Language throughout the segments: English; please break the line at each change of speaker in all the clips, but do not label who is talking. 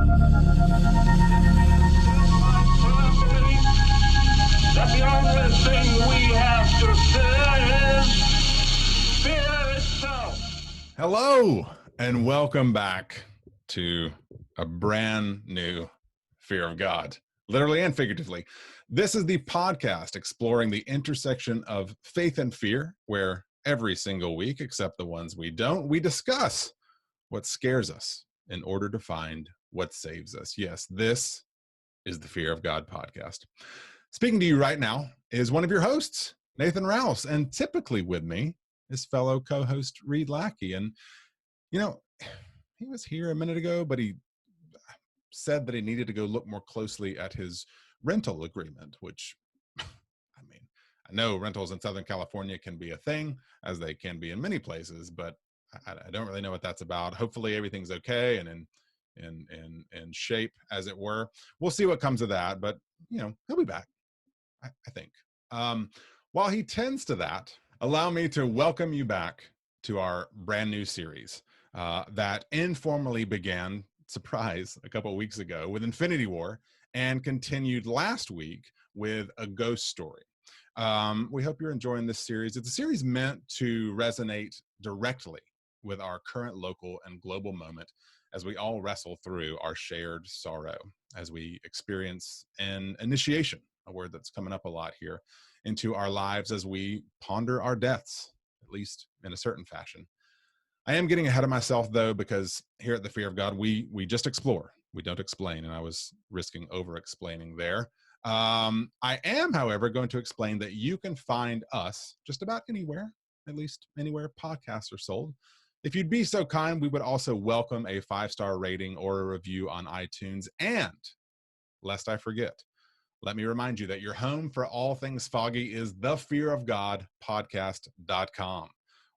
That the only thing we have to fear is fear itself.
Hello, and welcome back to a brand new Fear of God, literally and figuratively. This is the podcast exploring the intersection of faith and fear, where every single week, except the ones we don't, we discuss what scares us in order to find what saves us. Yes, this is the Fear of God podcast. Speaking to you right now is one of your hosts, Nathan Rouse, and typically with me is fellow co-host Reed Lackey. And, you know, he was here a minute ago, but he said that he needed to go look more closely at his rental agreement, which, I mean, I know rentals in Southern California can be a thing, as they can be in many places, but I don't really know what that's about. Hopefully everything's okay and in shape, as it were. We'll see what comes of that, but, you know, he'll be back. I think. While he tends to that, allow me to welcome you back to our brand new series that informally began, surprise, a couple of weeks ago with Infinity War and continued last week with A Ghost Story. We hope you're enjoying this series. It's a series meant to resonate directly with our current local and global moment as we all wrestle through our shared sorrow, as we experience an initiation, a word that's coming up a lot here, into our lives as we ponder our deaths, at least in a certain fashion. I am getting ahead of myself, though, because here at the Fear of God, we just explore. We don't explain, and I was risking over-explaining there. I am, however, going to explain that you can find us just about anywhere, at least anywhere podcasts are sold. If you'd be so kind, we would also welcome a 5-star rating or a review on iTunes. And, lest I forget, let me remind you that your home for all things foggy is thefearofgodpodcast.com,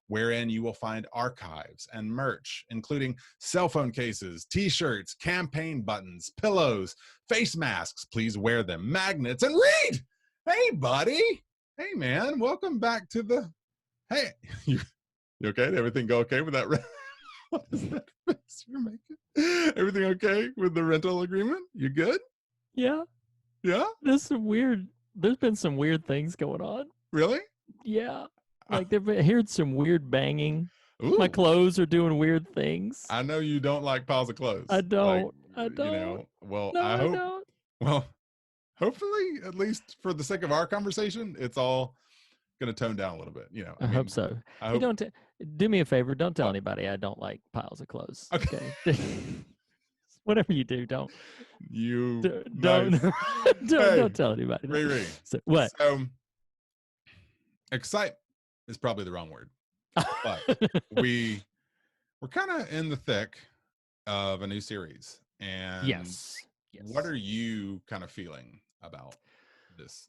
wherein you will find archives and merch, including cell phone cases, t-shirts, campaign buttons, pillows, face masks, please wear them, magnets, and Reed! Hey, buddy! Hey, man, welcome back to the... Hey, you okay? Did everything go okay with that? What is that face you're making? Everything okay with the rental agreement? You good?
Yeah.
Yeah?
There's been some weird things going on.
Really?
Yeah. Like I heard some weird banging.
Ooh.
My clothes are doing weird things.
I know you don't like piles of clothes.
I don't.
You know, well,
No,
I hope.
don't.
Well, hopefully, at least for the sake of our conversation, it's all going to tone down a little bit. You know,
I hope so.
I hope.
Don't do me a favor. Don't tell anybody I don't like piles of clothes.
Okay.
Whatever you do, don't.
Nice.
Don't tell anybody.
Ray.
So, what?
So, excite is probably the wrong word, but we're kind of in the thick of a new series, and
yes.
What are you kind of feeling about this?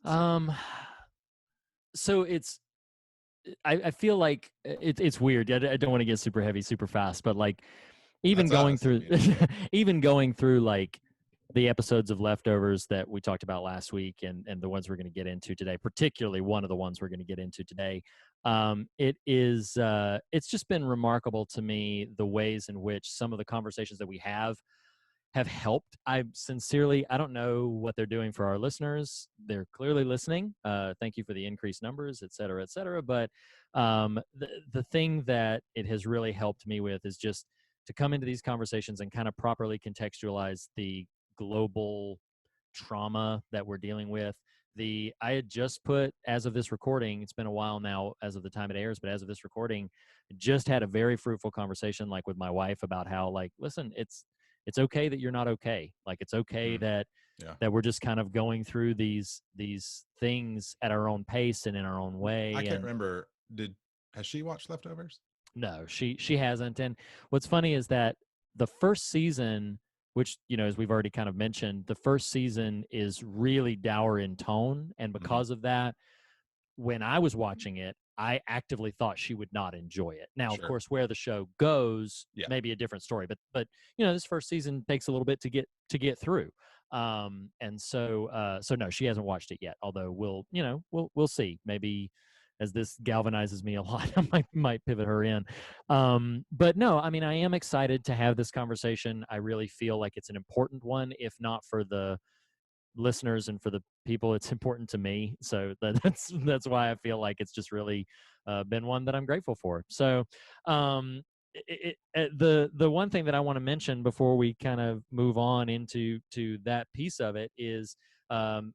So I feel like it's weird. I don't want to get super heavy, super fast, but like even going through like the episodes of Leftovers that we talked about last week and the ones we're going to get into today, particularly one of the ones we're going to get into today. It's just been remarkable to me the ways in which some of the conversations that we have helped. I don't know what they're doing for our listeners. They're clearly listening. Thank you for the increased numbers, et cetera, et cetera. But the thing that it has really helped me with is just to come into these conversations and kind of properly contextualize the global trauma that we're dealing with. I had just put, as of this recording, it's been a while now as of the time it airs, but as of this recording, just had a very fruitful conversation like with my wife about how, like, listen, it's okay that you're not okay. Like, it's okay that we're just kind of going through these things at our own pace and in our own way.
I can't remember. Has she watched Leftovers?
No, she hasn't. And what's funny is that the first season, which, you know, as we've already kind of mentioned, the first season is really dour in tone. And because of that, when I was watching it, I actively thought she would not enjoy it. Now, of course, where the show goes, maybe a different story. But you know, this first season takes a little bit to get through. And so no, she hasn't watched it yet. Although we'll see. Maybe as this galvanizes me a lot, I might pivot her in. But no, I mean, I am excited to have this conversation. I really feel like it's an important one, if not for the listeners and for the people, it's important to me. So that's why I feel like it's just really been one that I'm grateful for. So the one thing that I want to mention before we kind of move on into that piece of it is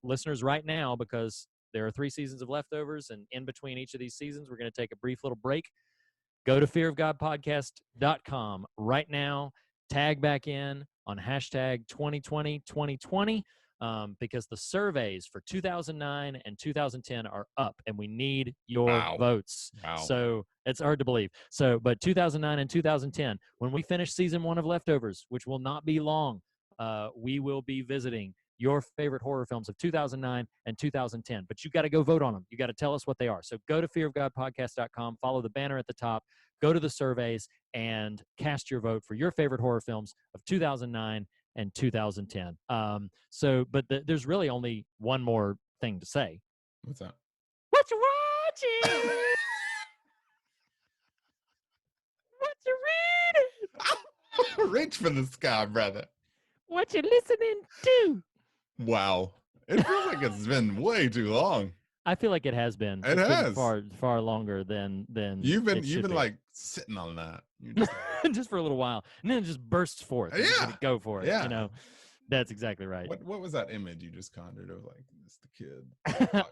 listeners right now, because there are 3 seasons of Leftovers, and in between each of these seasons, we're going to take a brief little break. Go to fearofgodpodcast.com right now, tag back in on hashtag 2020 because the surveys for 2009 and 2010 are up, and we need your votes.
Wow.
So it's hard to believe. So, but 2009 and 2010, when we finish season 1 of Leftovers, which will not be long, we will be visiting your favorite horror films of 2009 and 2010. But you got to go vote on them. You got to tell us what they are. So go to fearofgodpodcast.com, follow the banner at the top, go to the surveys, and cast your vote for your favorite horror films of 2009 and 2010. But there's really only one more thing to say.
What's that?
What you watching? What you reading?
Reach for the sky, brother.
What you listening to?
Wow. It feels like it's been way too long.
I feel like it has been.
It has
been far longer than
you've been like sitting on that. You're just,
just for a little while, and then it just bursts forth.
Yeah,
go for it.
Yeah,
you know, that's exactly right.
What was that image you just conjured of, like, it's the kid?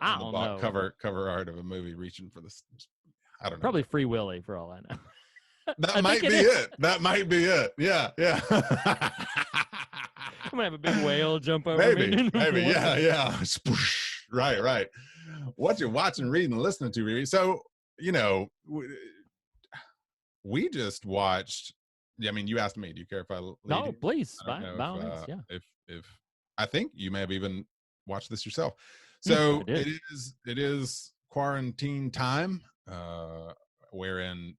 I don't know.
Cover art of a movie reaching for this. I don't know.
Probably Free Willy, for all I know.
That might be it. That might be it. Yeah.
I'm gonna have a big whale jump over me.
Maybe. Yeah. Right. What you watching, reading, listening to, Riri? So, we just watched. I mean, you asked me. Do you care if I lead?
No, please.
By
all means, yeah.
If I think you may have even watched this yourself. So it is quarantine time, wherein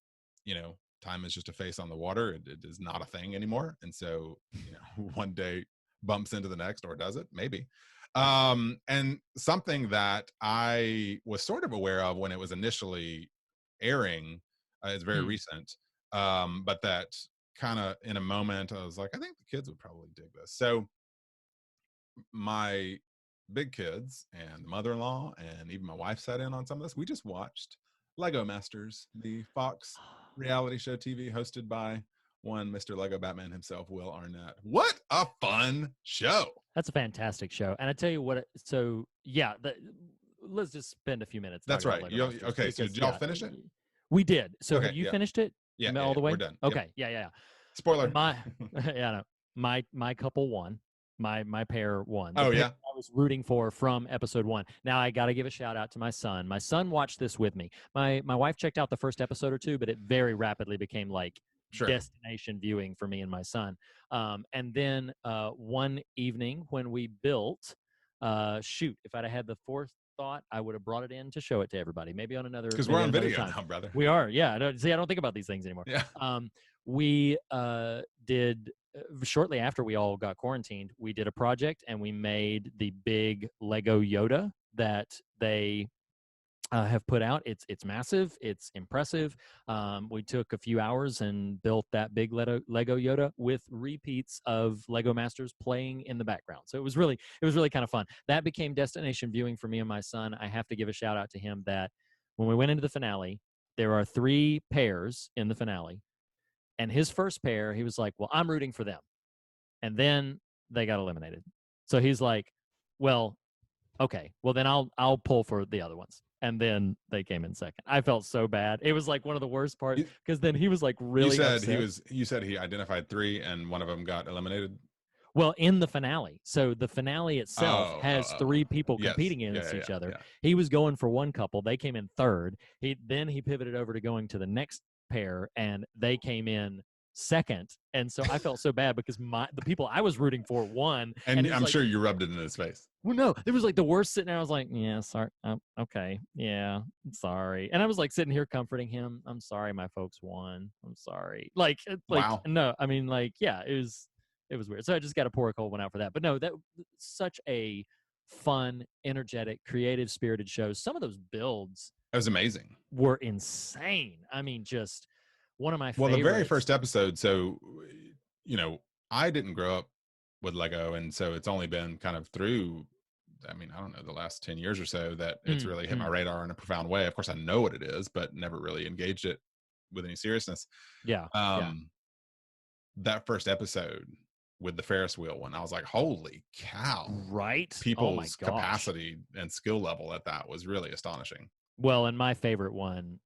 time is just a face on the water. It is not a thing anymore, and so one day bumps into the next, or does it? Maybe. And something that I was sort of aware of when it was initially airing, is very recent, but that kind of in a moment I was like, I think the kids would probably dig this. So my big kids and the mother-in-law and even my wife sat in on some of this. We just watched Lego Masters, the Fox reality show TV hosted by one Mr. Lego Batman himself, Will Arnett. What a fun show.
That's a fantastic show. And I tell you what, let's just spend a few minutes.
That's right. Okay, so did y'all finish it?
We did. So
okay,
have you finished it?
Yeah,
all the way?
We're done.
Okay,
yep.
yeah.
Spoiler.
My couple won. My pair won.
Oh, yeah.
I was rooting for from episode 1. Now I got to give a shout out to my son. My son watched this with me. My wife checked out the first episode or two, but it very rapidly became like destination viewing for me and my son. And then one evening when we built, if I'd have had the forethought, I would have brought it in to show it to everybody. Maybe on another.
Because we're on video now, brother.
We are. Yeah. I don't think about these things anymore.
Yeah.
We did. Shortly after we all got quarantined, we did a project and we made the big Lego Yoda that they have put out. It's massive. It's impressive. We took a few hours and built that big Lego Yoda with repeats of Lego Masters playing in the background. So it was really kind of fun. That became destination viewing for me and my son. I have to give a shout out to him that when we went into the finale, there are 3 pairs in the finale. And his first pair, he was like, well, I'm rooting for them. And then they got eliminated. So he's like, well, okay, well then I'll pull for the other ones. And then they came in second. I felt so bad. It was like one of the worst parts because then he was like really upset.
You said he identified 3 and one of them got eliminated.
Well, in the finale. So the finale itself has 3 people competing against each other.
Yeah.
He was going for one couple. They came in third. Then he pivoted over to going to the next pair and they came in second. And so I felt so bad because the people I was rooting for won.
And I'm sure you rubbed it in his face.
Well, no, it was like the worst sitting there. I was like, yeah, sorry. Okay. Yeah, sorry. And I was like sitting here comforting him. I'm sorry my folks won. I'm sorry. Like
wow.
No, I mean, like, yeah, it was weird. So I just got to pour a cold one out for that. But no, that such a fun, energetic, creative, spirited shows. Some of those builds
It was amazing.
Were insane. I mean, just one of my
Well,
favorites.
the very first episode, so, I didn't grow up with Lego, and so it's only been kind of through, I don't know, the last 10 years or so that it's really hit my radar in a profound way. Of course, I know what it is, but never really engaged it with any seriousness.
Yeah.
That first episode with the Ferris wheel one, I was like, holy cow.
Right?
People's capacity and skill level at that was really astonishing.
Well, and my favorite one,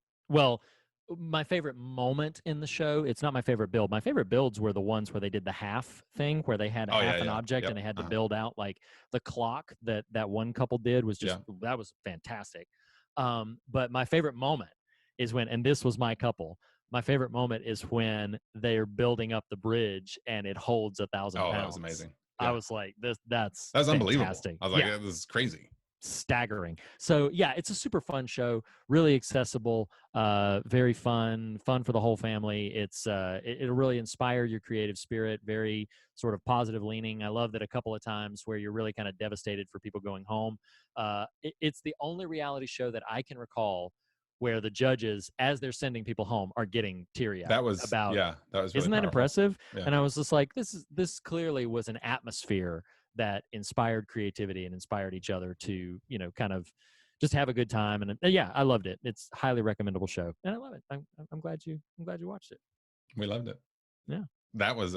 my favorite moment in the show, it's not my favorite build. My favorite builds were the ones where they did the half thing, where they had an object and they had to build out, like the clock that one couple did was just, that was fantastic. But my favorite moment is when, and this was my couple, my favorite moment is when they're building up the bridge and it holds 1,000 pounds.
Oh, that was amazing.
Yeah. I was like, that's
unbelievable.
Fantastic.
I was like, this is crazy.
Staggering. So yeah, it's a super fun show, really accessible, very fun for the whole family. It's it'll really inspire your creative spirit, very sort of positive leaning. I love that a couple of times where you're really kind of devastated for people going home. It's the only reality show that I can recall where the judges, as they're sending people home, are getting teary-eyed.
That was really
isn't that
powerful.
impressive?
Yeah.
And I was just like, this clearly was an atmosphere that inspired creativity and inspired each other to, kind of just have a good time. And I loved it. It's a highly recommendable show, and I love it. I'm glad you watched it.
We loved it.
Yeah,
that was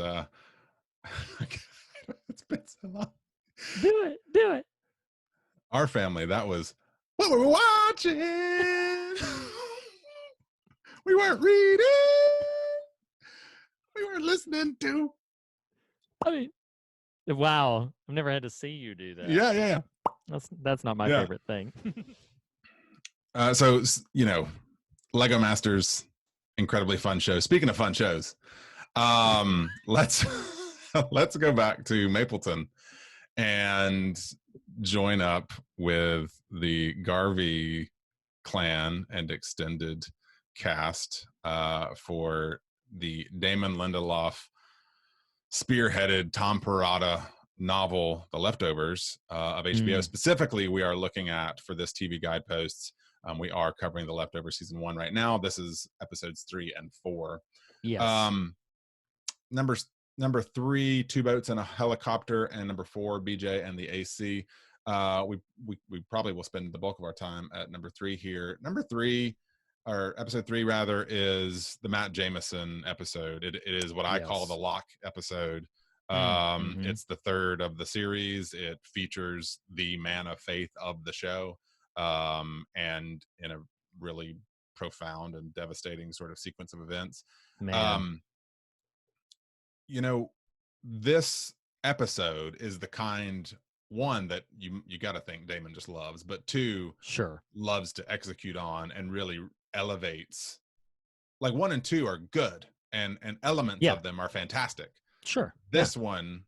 it's been so long.
Do it.
Our family, that was what we were watching. We weren't reading. We weren't listening to.
I mean, wow, I've never had to see you do that.
Yeah.
That's not my favorite thing.
So, Lego Masters, incredibly fun show. Speaking of fun shows, let's go back to Mapleton and join up with the Garvey clan and extended cast for the Damon Lindelof spearheaded Tom Perrotta novel, The Leftovers, of HBO. Specifically, we are looking at, for this TV guideposts, we are covering The Leftovers season 1 right now. This is episodes 3 and 4.
Yes.
Number 3, Two Boats and a Helicopter, and number 4, BJ and the AC. We probably will spend the bulk of our time at number 3 here. Number 3, or episode 3 rather, is the Matt Jameson episode. It is what I call the lock episode. It's the third of the series. It features the man of faith of the show, and in a really profound and devastating sort of sequence of events. This episode is the kind, one, that you got to think Damon just loves, but 2, loves to execute on and really elevates. Like 1 and 2 are good, and elements of them are fantastic. This one,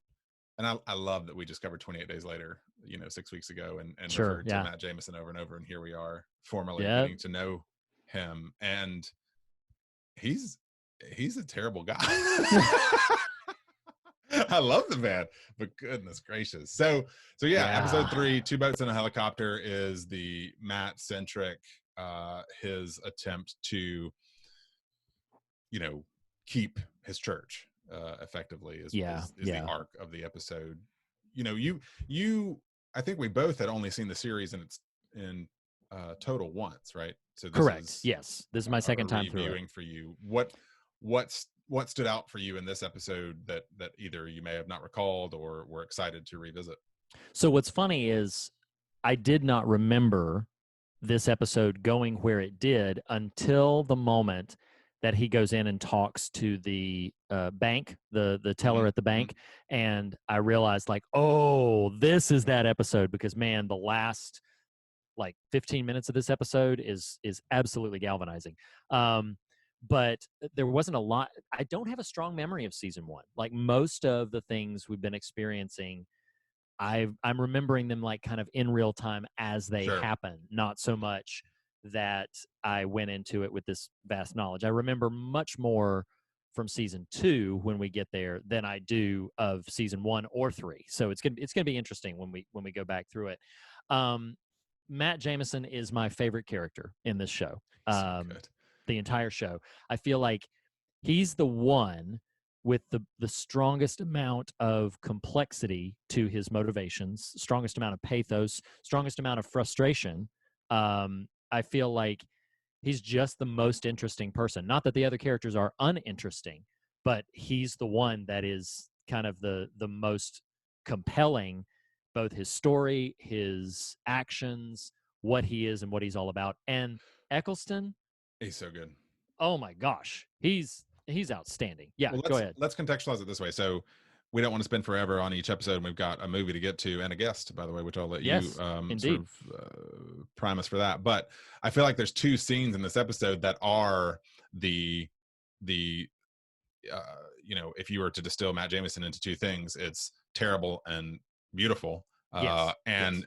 and I love that we just covered 28 Days Later, 6 weeks ago, and referred to Matt Jameson over and over, and here we are formally getting to know him, and he's a terrible guy. I love the man, but goodness gracious. So episode 3, Two Boats and a Helicopter, is the Matt centric, his attempt to, keep his church, effectively is the arc of the episode. I think we both had only seen the series in total once, right? So this
correct. Yes, this is my second time through it.
For you. What stood out for you in this episode that either you may have not recalled or were excited to revisit?
So what's funny is I did not remember this episode going where it did until the moment that he goes in and talks to the bank, the teller at the bank, and I realized, like, oh, this is that episode, because man, the last 15 minutes of this episode is absolutely galvanizing. But there wasn't a lot. I don't have a strong memory of season 1. Like most of the things we've been experiencing, I'm remembering them kind of in real time as they happen, not so much that I went into it with this vast knowledge. I remember much more from season 2 when we get there than I do of season 1 or 3. So it's gonna be interesting when we go back through it. Matt Jameson is my favorite character in this show.
So good.
The entire show. I feel like he's the one with the strongest amount of complexity to his motivations, strongest amount of pathos, strongest amount of frustration. I feel like he's just the most interesting person. Not that the other characters are uninteresting, but he's the one that is kind of the most compelling, both his story, his actions, what he is and what he's all about. And Eccleston,
He's so good.
oh my gosh, he's outstanding. Yeah,
well,
go ahead.
Let's contextualize it this way. So we don't want to spend forever on each episode. We've got a movie to get to and a guest, by the way, which I'll let you sort of prime us for that. But I feel like there's 2 scenes in this episode that are the if you were to distill Matt Jameson into 2 things, it's terrible and beautiful. And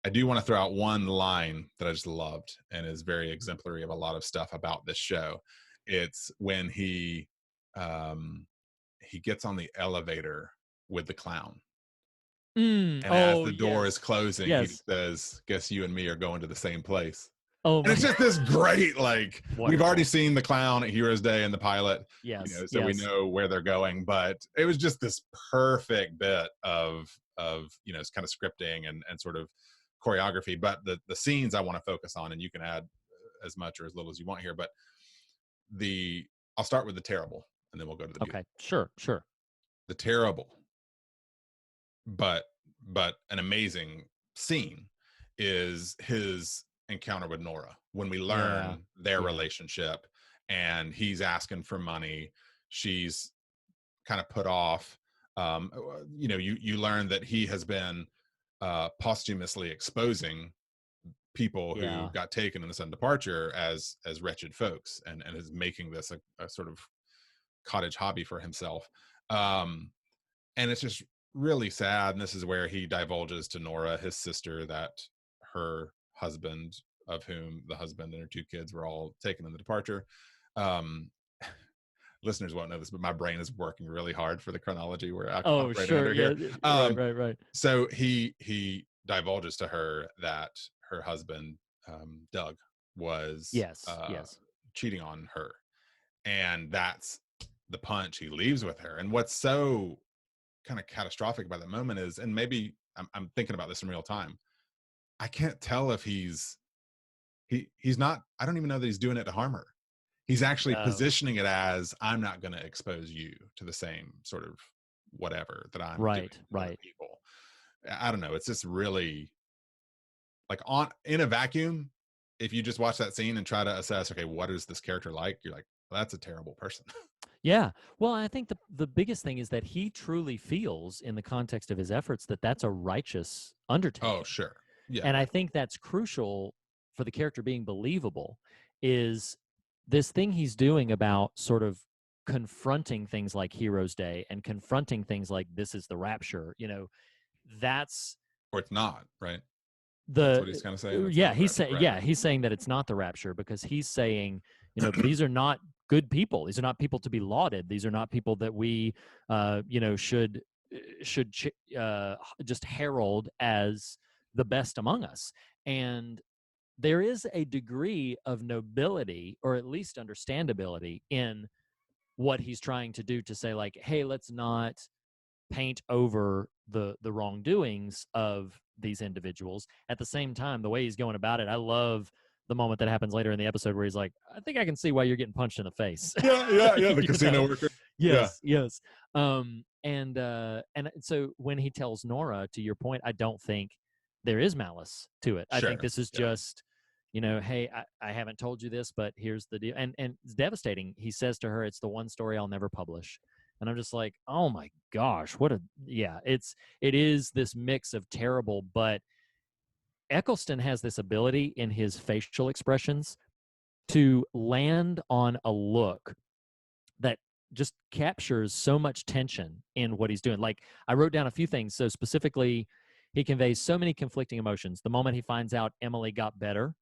I do want to throw out one line that I just loved and is very exemplary of a lot of stuff about this show. It's when he gets on the elevator with the clown. And as the door is closing, he says, "Guess you and me are going to the same place."
Oh,
and it's just this great, like, we've already seen the clown at Heroes Day in the pilot, so we know where they're going. But it was just this perfect bit of it's kind of scripting and sort of choreography. But the scenes I want to focus on, and you can add as much or as little as you want here. But I'll start with the terrible, and then we'll go to the beautiful.
Okay, sure.
The terrible, but an amazing scene is his encounter with Nora when we learn their relationship, and he's asking for money. She's kind of put off. You learn that he has been posthumously exposing people who got taken in the sudden departure as wretched folks, and is making this a sort of cottage hobby for himself. And it's just really sad. And this is where he divulges to Nora, his sister, that her husband, of whom the husband and her 2 kids were all taken in the departure. Listeners won't know this, but my brain is working really hard for the chronology where I
sure,
here.
Right.
So he divulges to her that her husband, Doug, was cheating on her, and that's the punch he leaves with her. And what's so kind of catastrophic about that moment is, and maybe I'm thinking about this in real time, I can't tell if he's not, I don't even know that he's doing it to harm her. He's actually positioning it as, I'm not going to expose you to the same sort of whatever that I'm doing to other people. I don't know. It's just really like in a vacuum. If you just watch that scene and try to assess, okay, what is this character like? You're like, well, that's a terrible person.
Yeah. Well, I think the biggest thing is that he truly feels, in the context of his efforts, that that's a righteous undertaking.
Oh, sure. Yeah.
And I think that's crucial for the character being believable, is this thing he's doing about sort of confronting things like Heroes Day and confronting things like this is the rapture, that's,
or it's not, right?
That's
what he's kind of saying.
He's saying that it's not the rapture, because he's saying, these are not good people. These are not people to be lauded. These are not people that we, should just herald as the best among us. And there is a degree of nobility, or at least understandability, in what he's trying to do, to say, like, hey, let's not paint over the wrongdoings of these individuals. At the same time, the way he's going about it, I love the moment that happens later in the episode where he's like, I think I can see why you're getting punched in the face.
The casino worker.
Yes. And so when he tells Nora, to your point, I don't think there is malice to it. I think this is just, hey, I haven't told you this, but here's the deal. And it's devastating. He says to her, it's the one story I'll never publish. And I'm just like, oh my gosh, it is this mix of terrible, but Eccleston has this ability in his facial expressions to land on a look that just captures so much tension in what he's doing. Like, I wrote down a few things. So specifically, he conveys so many conflicting emotions. The moment he finds out Emily got better,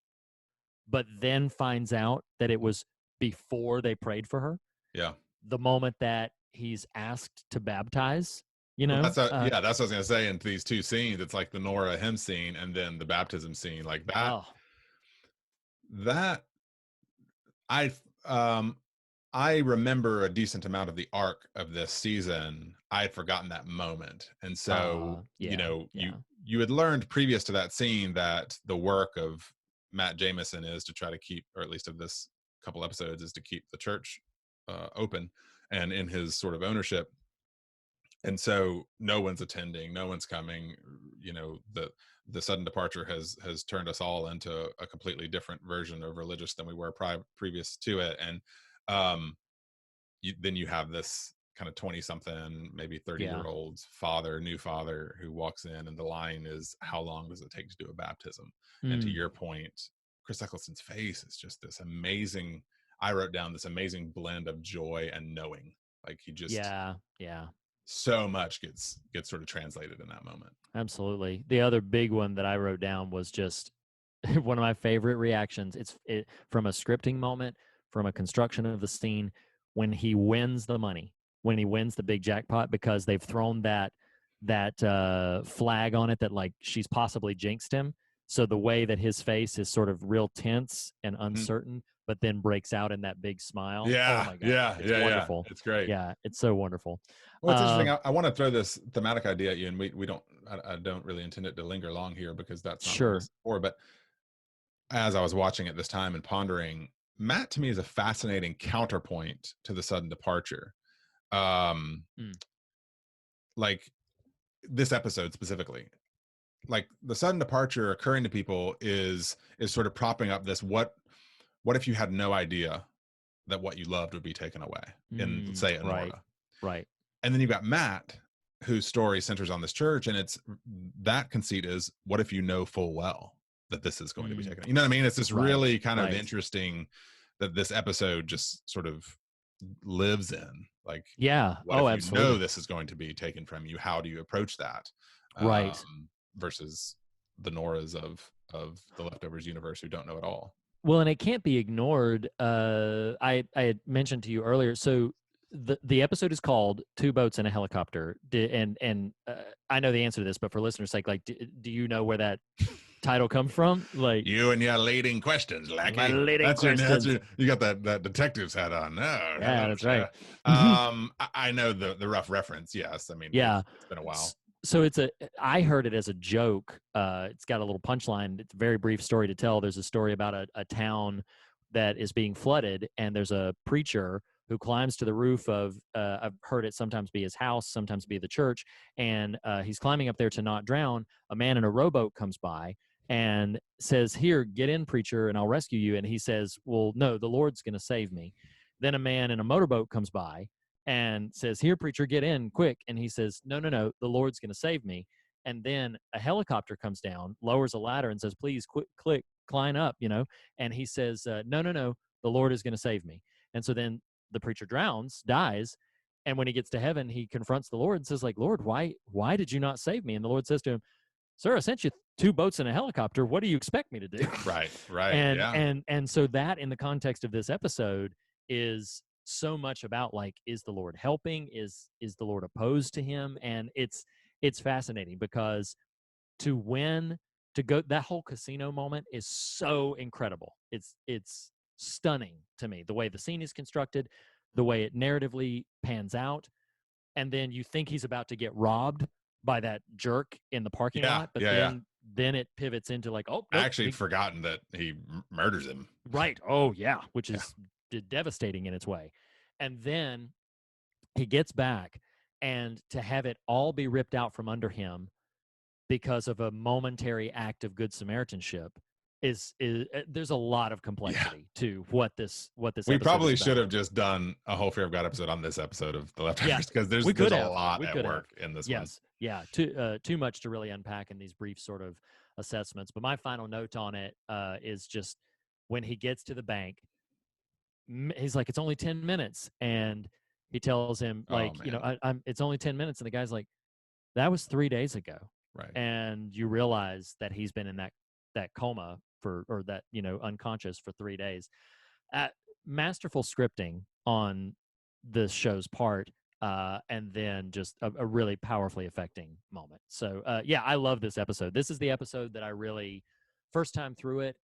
but then finds out that it was before they prayed for her.
Yeah.
the moment that he's asked to baptize, you
Well,
know?
that's that's what I was gonna say. In these two scenes, it's like the Nora hymn scene and then the baptism scene, like that.
Oh,
That I um I remember a decent amount of the arc of this season. I had forgotten that moment, and so
yeah.
you had learned previous to that scene that the work of Matt Jameson is to try to keep, or at least of this couple episodes, is to keep the church open and in his sort of ownership. And so no one's attending, no one's coming. The sudden departure has turned us all into a completely different version of religious than we were previous to it. And then you have this kind of 20 something, maybe 30-year-old new father who walks in, and the line is, how long does it take to do a baptism? And to your point, Chris Eccleston's face is just this amazing, I wrote down this amazing blend of joy and knowing. Like he just so much gets sort of translated in that moment.
Absolutely. The other big one that I wrote down was just one of my favorite reactions. It's from a scripting moment, from a construction of the scene, when he wins the money, when he wins the big jackpot, because they've thrown that flag on it that like she's possibly jinxed him. So the way that his face is sort of real tense and uncertain, but then breaks out in that big smile.
Yeah.
Oh my God. It's wonderful.
Yeah. It's great.
Yeah. It's so wonderful.
Well, it's interesting. I want to throw this thematic idea at you, and I don't really intend it to linger long here because that's not what it's for. But as I was watching it this time and pondering, Matt to me is a fascinating counterpoint to the sudden departure. Like this episode specifically, like the sudden departure occurring to people is sort of propping up this, what if you had no idea that what you loved would be taken away in, let's say, Nora.
Right.
And then you've got Matt, whose story centers on this church, and it's that conceit is, what if you know full well that this is going to be taken? You know what I mean? It's this really kind of interesting that this episode just sort of lives in. Like, what if
absolutely.
you know this is going to be taken from you? How do you approach that?
Right.
Versus the Noras of the Leftovers universe who don't know at all.
Well, and it can't be ignored. I had mentioned to you earlier. So the episode is called Two Boats and a Helicopter. And I know the answer to this, but for listeners' sake, like, do you know where that title comes from? Like,
you and your leading questions, Lackey.
My leading questions.
You got that detective's hat on. No,
yeah, that's right.
I know the rough reference. Yes, I mean, it's been a while.
So I heard it as a joke. It's got a little punchline. It's a very brief story to tell. There's a story about a town that is being flooded, and there's a preacher who climbs to the roof of, I've heard it sometimes be his house, sometimes be the church, and he's climbing up there to not drown. A man in a rowboat comes by and says, "Here, get in, preacher, and I'll rescue you." And he says, "Well, no, the Lord's going to save me." Then a man in a motorboat comes by and says, "Here, preacher, get in quick." And he says, no, the Lord's going to save me. And then a helicopter comes down, lowers a ladder and says, "Please climb up, And he says, no, the Lord is going to save me. And so then the preacher dies. And when he gets to heaven, he confronts the Lord and says, like, "Lord, why did you not save me?" And the Lord says to him, "Sir, I sent you 2 boats and a helicopter. What do you expect me to do?"
Right.
And so that, in the context of this episode, is so much about, like, is the Lord helping? Is the Lord opposed to him? And it's fascinating because to go, that whole casino moment is so incredible. It's stunning to me, the way the scene is constructed, the way it narratively pans out. And then you think he's about to get robbed by that jerk in the parking lot, but then it pivots into like, oh, nope,
I actually had forgotten that he murders him.
Right. Oh yeah, which is devastating in its way. And then he gets back, and to have it all be ripped out from under him because of a momentary act of good Samaritanship is there's a lot of complexity to what this
we probably should have just done a whole Fear of God episode on this episode of The Leftovers, because there's a lot at work in this one.
Yeah, too much to really unpack in these brief sort of assessments. But my final note on it is just when he gets to the bank, he's like, "It's only 10 minutes," and he tells him, like, it's only 10 minutes, and the guy's like, "That was 3 days ago."
Right.
And you realize that he's been in that coma unconscious for 3 days. Masterful scripting on the show's part, and then just a really powerfully affecting moment. So yeah, I love this episode. This is the episode that I really, first time through it,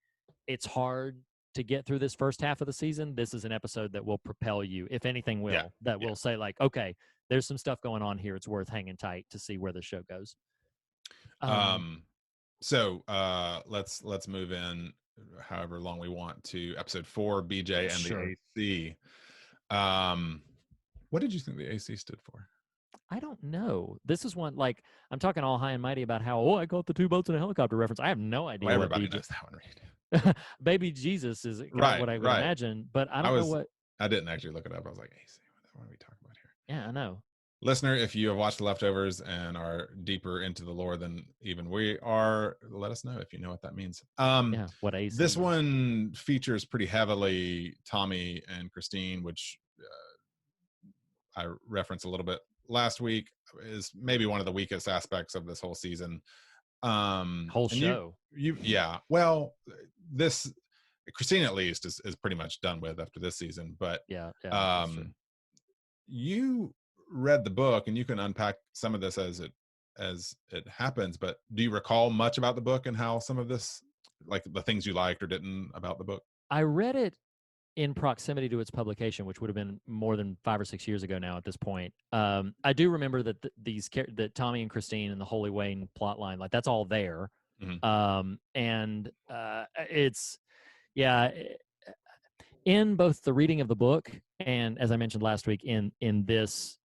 it's hard to get through this first half of the season. This is an episode that will propel you, if anything will, will say like, okay, there's some stuff going on here. It's worth hanging tight to see where the show goes.
So let's move in however long we want to episode 4, BJ and the AC. What did you think the AC stood for?
I don't know. This is one, like, I'm talking all high and mighty about how, I caught the 2 boats and a helicopter reference. I have no idea
well,
what
everybody knows that one, Reed.
Baby Jesus is
right,
what I would
right.
imagine, but I don't know what.
I didn't actually look it up. I was like, AC, what are we talking about here?
Yeah, I know.
Listener, if you have watched The Leftovers and are deeper into the lore than even we are, let us know if you know what that means.
Yeah, what AC
this
is.
one features pretty heavily Tommy and Christine, which I referenced a little bit last week, is maybe one of the weakest aspects of this whole season.
Whole show.
Well, this Christine at least is pretty much done with after this season, but you read the book and you can unpack some of this as it happens, but do you recall much about the book and how some of this, like the things you liked or didn't about the book?
I read it in proximity to its publication, which would have been more than 5 or 6 years ago now at this point. I do remember that that Tommy and Christine and the Holy Wayne plotline, like that's all there.
Mm-hmm.
And it's, in both the reading of the book and, as I mentioned last week, in this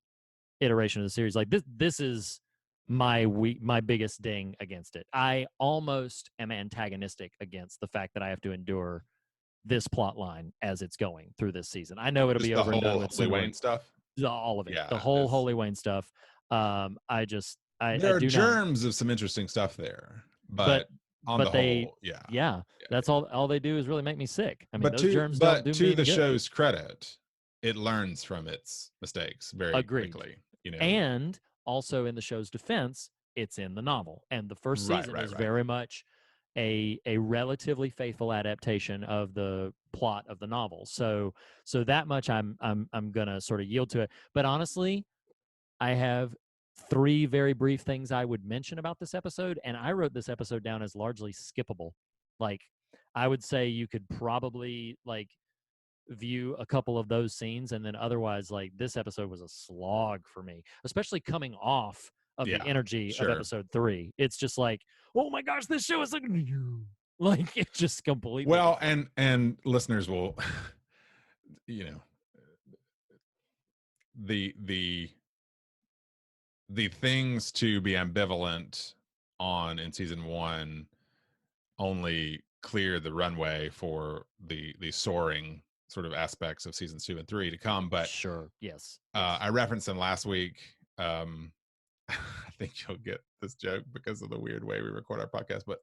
iteration of the series, like this is my biggest ding against it. I almost am antagonistic against the fact that I have to endure this plot line as it's going through this season. I know it'll be over and done with
Holy Wayne stuff.
All of it. The whole Holy Wayne stuff. There
are germs of some interesting stuff there, but on the whole,
that's all they do is really make me sick. I mean,
but
those germs don't do
to
me
the
good.
Show's credit, it learns from its mistakes very quickly.
And also in the show's defense, it's in the novel, and the first season is very much a relatively faithful adaptation of the plot of the novel. So that much I'm gonna sort of yield to it. But honestly, I have 3 very brief things I would mention about this episode, and I wrote this episode down as largely skippable. Like, I would say you could probably like view a couple of those scenes, and then otherwise, like, this episode was a slog for me, especially coming off of the energy of episode 3. It's just like, oh my gosh, this show is like it just completely.
Well, and listeners will, the things to be ambivalent on in season 1 only clear the runway for the soaring sort of aspects of seasons 2 and 3 to come. But
yes.
I referenced them last week. I think you'll get this joke because of the weird way we record our podcast, but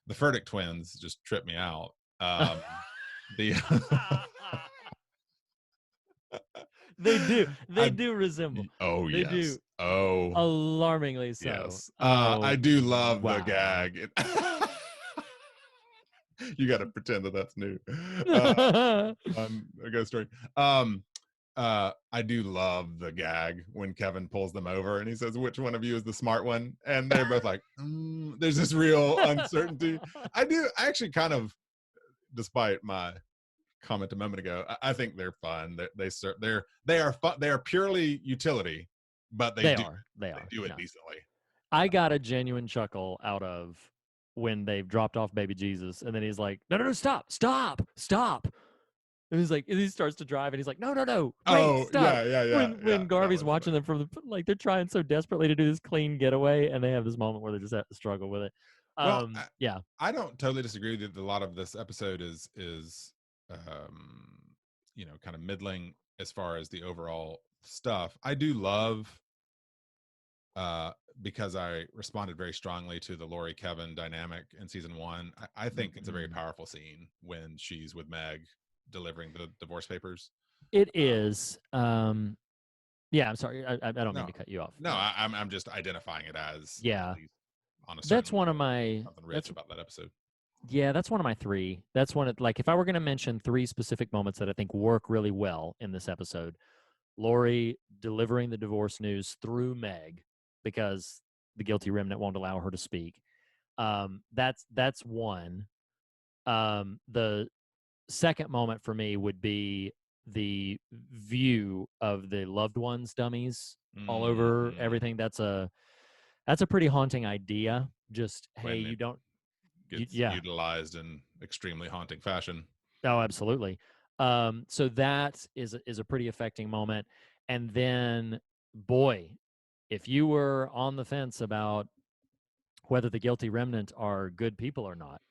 the Furtick twins just tripped me out. They
do resemble.
Oh,
they
yes.
Do.
Oh,
alarmingly so.
Yes. I do love the gag. You got to pretend that that's new. On a ghost story. I do love the gag when Kevin pulls them over and he says, "Which one of you is the smart one?" And they're both like, there's this real uncertainty. I actually kind of, despite my comment a moment ago, I think they're fun. They are fun. They are purely utility, but they do it decently.
I got a genuine chuckle out of when they've dropped off baby Jesus, and then he's like, no, stop. And he's like, and he starts to drive, and he's like, no, wait, stop. When Garvey's watching them from like, they're trying so desperately to do this clean getaway, and they have this moment where they just have to struggle with it.
I don't totally disagree that a lot of this episode is kind of middling as far as the overall stuff. I do love, because I responded very strongly to the Lori Kevin dynamic in season 1. I think it's a very powerful scene when she's with Meg delivering the divorce papers.
It is. I'm sorry. I don't mean to cut you off.
No, I'm just identifying it as
that's one of my
something rich about that episode.
Yeah, that's one of my 3. That's one of, like, if I were going to mention 3 specific moments that I think work really well in this episode, Lori delivering the divorce news through Meg because the guilty remnant won't allow her to speak. That's one. The second moment for me would be the view of the loved ones dummies all over everything. That's a pretty haunting idea. Just, hey, you don't
gets
yeah.
utilized in extremely haunting fashion.
Oh, absolutely. So that is a pretty affecting moment. And then, boy, if you were on the fence about whether the guilty remnant are good people or not,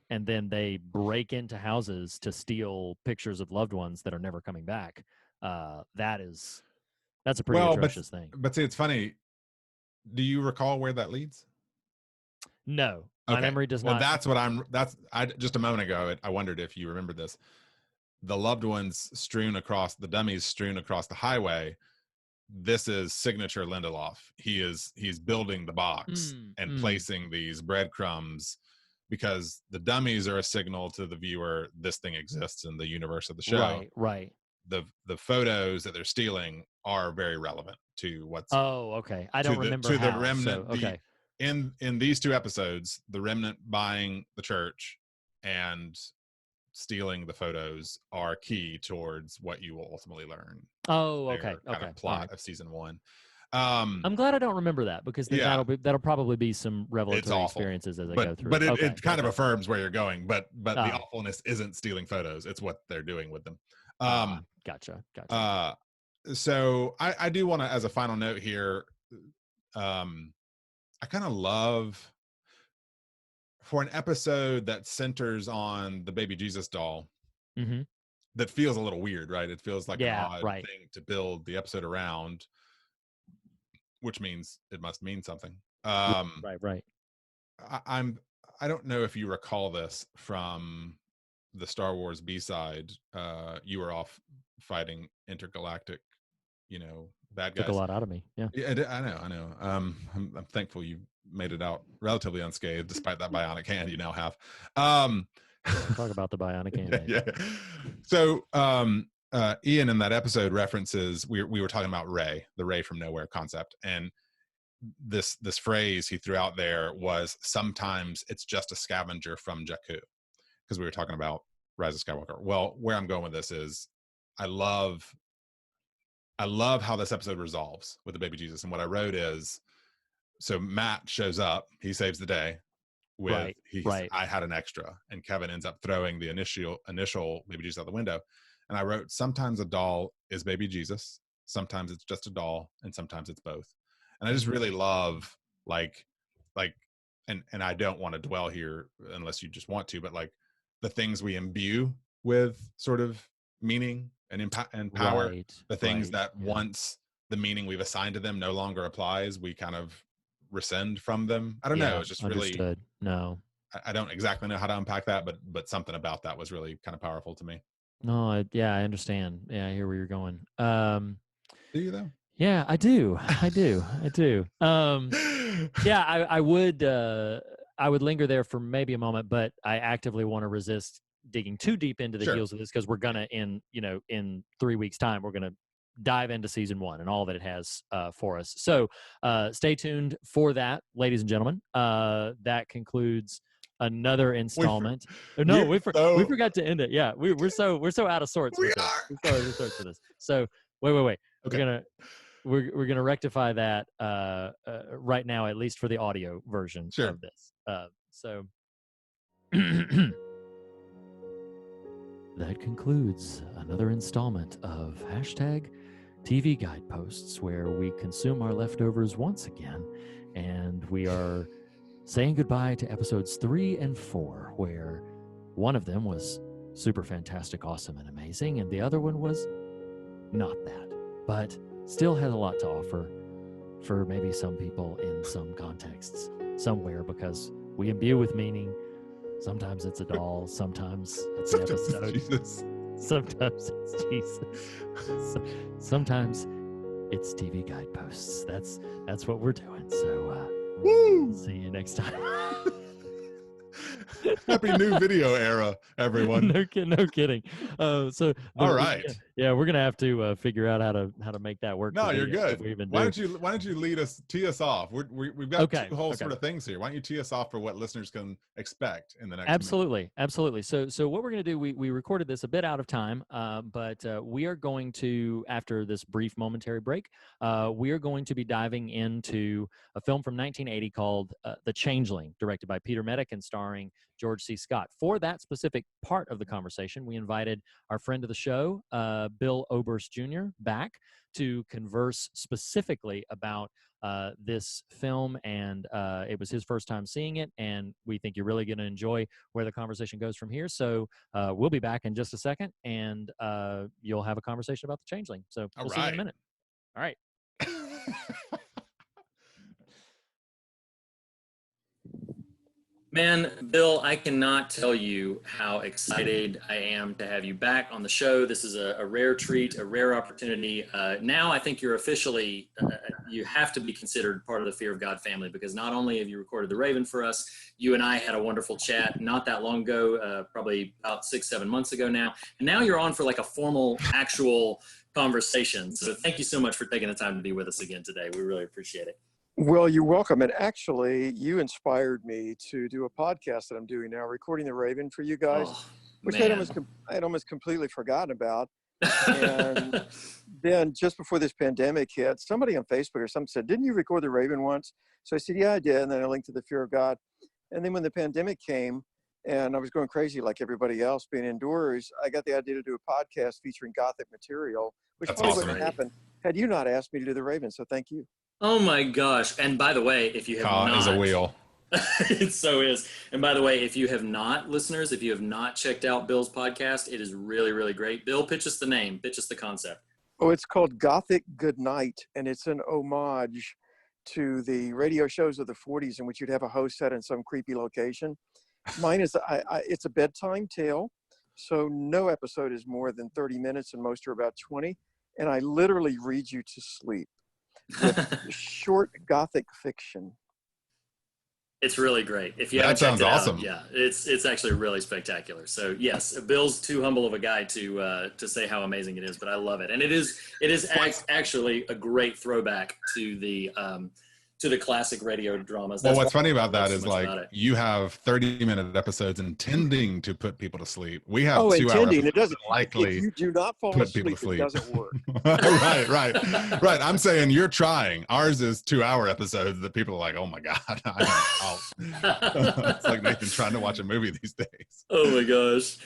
and then they break into houses to steal pictures of loved ones that are never coming back, that's a pretty atrocious thing.
But see, it's funny. Do you recall where that leads?
No, my memory does
well,
not.
I just a moment ago, I wondered if you remember this. The loved ones the dummies strewn across the highway. This is signature Lindelof. He's building the box and placing these breadcrumbs because the dummies are a signal to the viewer this thing exists in the universe of the show.
Right.
The photos that they're stealing are very relevant to what's.
Oh, okay. I don't remember how.
The remnant.
So, okay.
In these two episodes, the remnant buying the church and stealing the photos are key towards what you will ultimately learn.
Oh, okay.
Kind of plot of season 1.
I'm glad I don't remember that because that'll probably be some revelatory experiences as I go through.
But it kind of affirms where you're going. But the awfulness isn't stealing photos; it's what they're doing with them.
Gotcha.
So I do want to, as a final note here, I kind of love, for an episode that centers on the baby Jesus doll, that feels a little weird, right? It feels like an odd thing to build the episode around, which means it must mean something.
Right.
I don't know if you recall this from the Star Wars B-side. You were off fighting intergalactic, bad guys.
Took a lot out of me. Yeah.
I know. I'm thankful you made it out relatively unscathed, despite that bionic hand you now have.
Talk about the bionic hand.
Yeah. So, Ian in that episode references, we were talking about Ray, the Ray from nowhere concept, and this phrase he threw out there was, sometimes it's just a scavenger from Jakku, because we were talking about Rise of Skywalker. Well, where I'm going with this is, I love how this episode resolves with the baby Jesus. And what I wrote is, so Matt shows up, he saves the day with, I had an extra, and Kevin ends up throwing the initial baby Jesus out the window. And I wrote, sometimes a doll is baby Jesus, sometimes it's just a doll, and sometimes it's both. And I just really love, and I don't want to dwell here unless you just want to, but the things we imbue with sort of meaning and power, the things that once the meaning we've assigned to them no longer applies, we kind of rescind from them. I don't know. It's just
understood.
Really,
no,
I don't exactly know how to unpack that, but something about that was really kind of powerful to me.
No, I understand. Yeah, I hear where you're going.
Do you though?
Yeah, I do. I do. Yeah, I would linger there for maybe a moment, but I actively want to resist digging too deep into the heels of this, because we're gonna, in 3 weeks' time, we're gonna dive into season 1 and all that it has for us. So stay tuned for that, ladies and gentlemen. That concludes another installment. We forgot to end it. Yeah, we're so out of sorts. We're so out of sorts for this. So wait. Okay. We're gonna rectify that right now, at least for the audio version of this. So that concludes another installment of #TV Guideposts, where we consume our leftovers once again, and we are saying goodbye to episodes 3 and 4, where one of them was super fantastic, awesome, and amazing, and the other one was not that, but still had a lot to offer for maybe some people in some contexts somewhere, because we imbue with meaning. Sometimes it's a doll, sometimes it's an episode, sometimes it's Jesus, sometimes it's TV Guideposts. That's what we're doing. So see you next time.
Happy new video era, everyone.
No kidding.
All right.
Yeah, we're gonna have to figure out how to make that work.
No,
for
you're
video,
good.
if we even
Why
do.
don't you tee us off? We've got
Okay,
two whole
okay.
sort of things here. Why don't you tee us off for what listeners can expect in the next
Absolutely. So what we're going to do, we recorded this a bit out of time, but we are going to, after this brief momentary break, we are going to be diving into a film from 1980 called The Changeling, directed by Peter Medak and starring George C. Scott. For that specific part of the conversation, we invited our friend of the show, Bill Oberst Jr., back to converse specifically about this film, and it was his first time seeing it, and we think you're really going to enjoy where the conversation goes from here. So we'll be back in just a second, and you'll have a conversation about The Changeling. So we'll see you in a minute. All right.
Man, Bill, I cannot tell you how excited I am to have you back on the show. This is a rare treat, a rare opportunity. Now I think you're officially, you have to be considered part of the Fear of God family, because not only have you recorded The Raven for us, you and I had a wonderful chat not that long ago, probably about 6-7 months ago now. And now you're on for like a formal, actual conversation. So thank you so much for taking the time to be with us again today. We really appreciate it.
Well, you're welcome. And actually, you inspired me to do a podcast that I'm doing now, recording The Raven for you guys, which I'd almost completely forgotten about. And then just before this pandemic hit, somebody on Facebook or something said, "Didn't you record The Raven once?" So I said, "Yeah, I did." And then I linked to the Fear of God. And then when the pandemic came and I was going crazy like everybody else being indoors, I got the idea to do a podcast featuring Gothic material, which probably
awesome.
wouldn't happen had you not asked me to do The Raven. So thank you.
Oh my gosh. And by the way, if you have not,
is a wheel.
It so is. And by the way, if you have not, listeners, if you have not checked out Bill's podcast, it is really, really great. Bill, pitch us the name, pitch us the concept.
Oh, it's called Gothic Goodnight, and it's an homage to the radio shows of the 40s in which you'd have a host set in some creepy location. Mine is, it's a bedtime tale, so no episode is more than 30 minutes, and most are about 20, and I literally read you to sleep with short Gothic fiction.
It's really great. If you
That
haven't checked
sounds
it
awesome.
out, yeah, it's actually really spectacular. So yes, Bill's too humble of a guy to say how amazing it is, but I love it, and it is actually a great throwback to the classic radio dramas.
Well, what's funny about that is like you have 30-minute episodes intending to put people to sleep. We have 2 hour episodes.
It doesn't
likely
if you do not fall
put
asleep,
people to sleep.
It doesn't work.
right. I'm saying you're trying. Ours is 2 hour episodes that people are like, "Oh my God, I'm out." It's like Nathan trying to watch a movie these days.
Oh my gosh.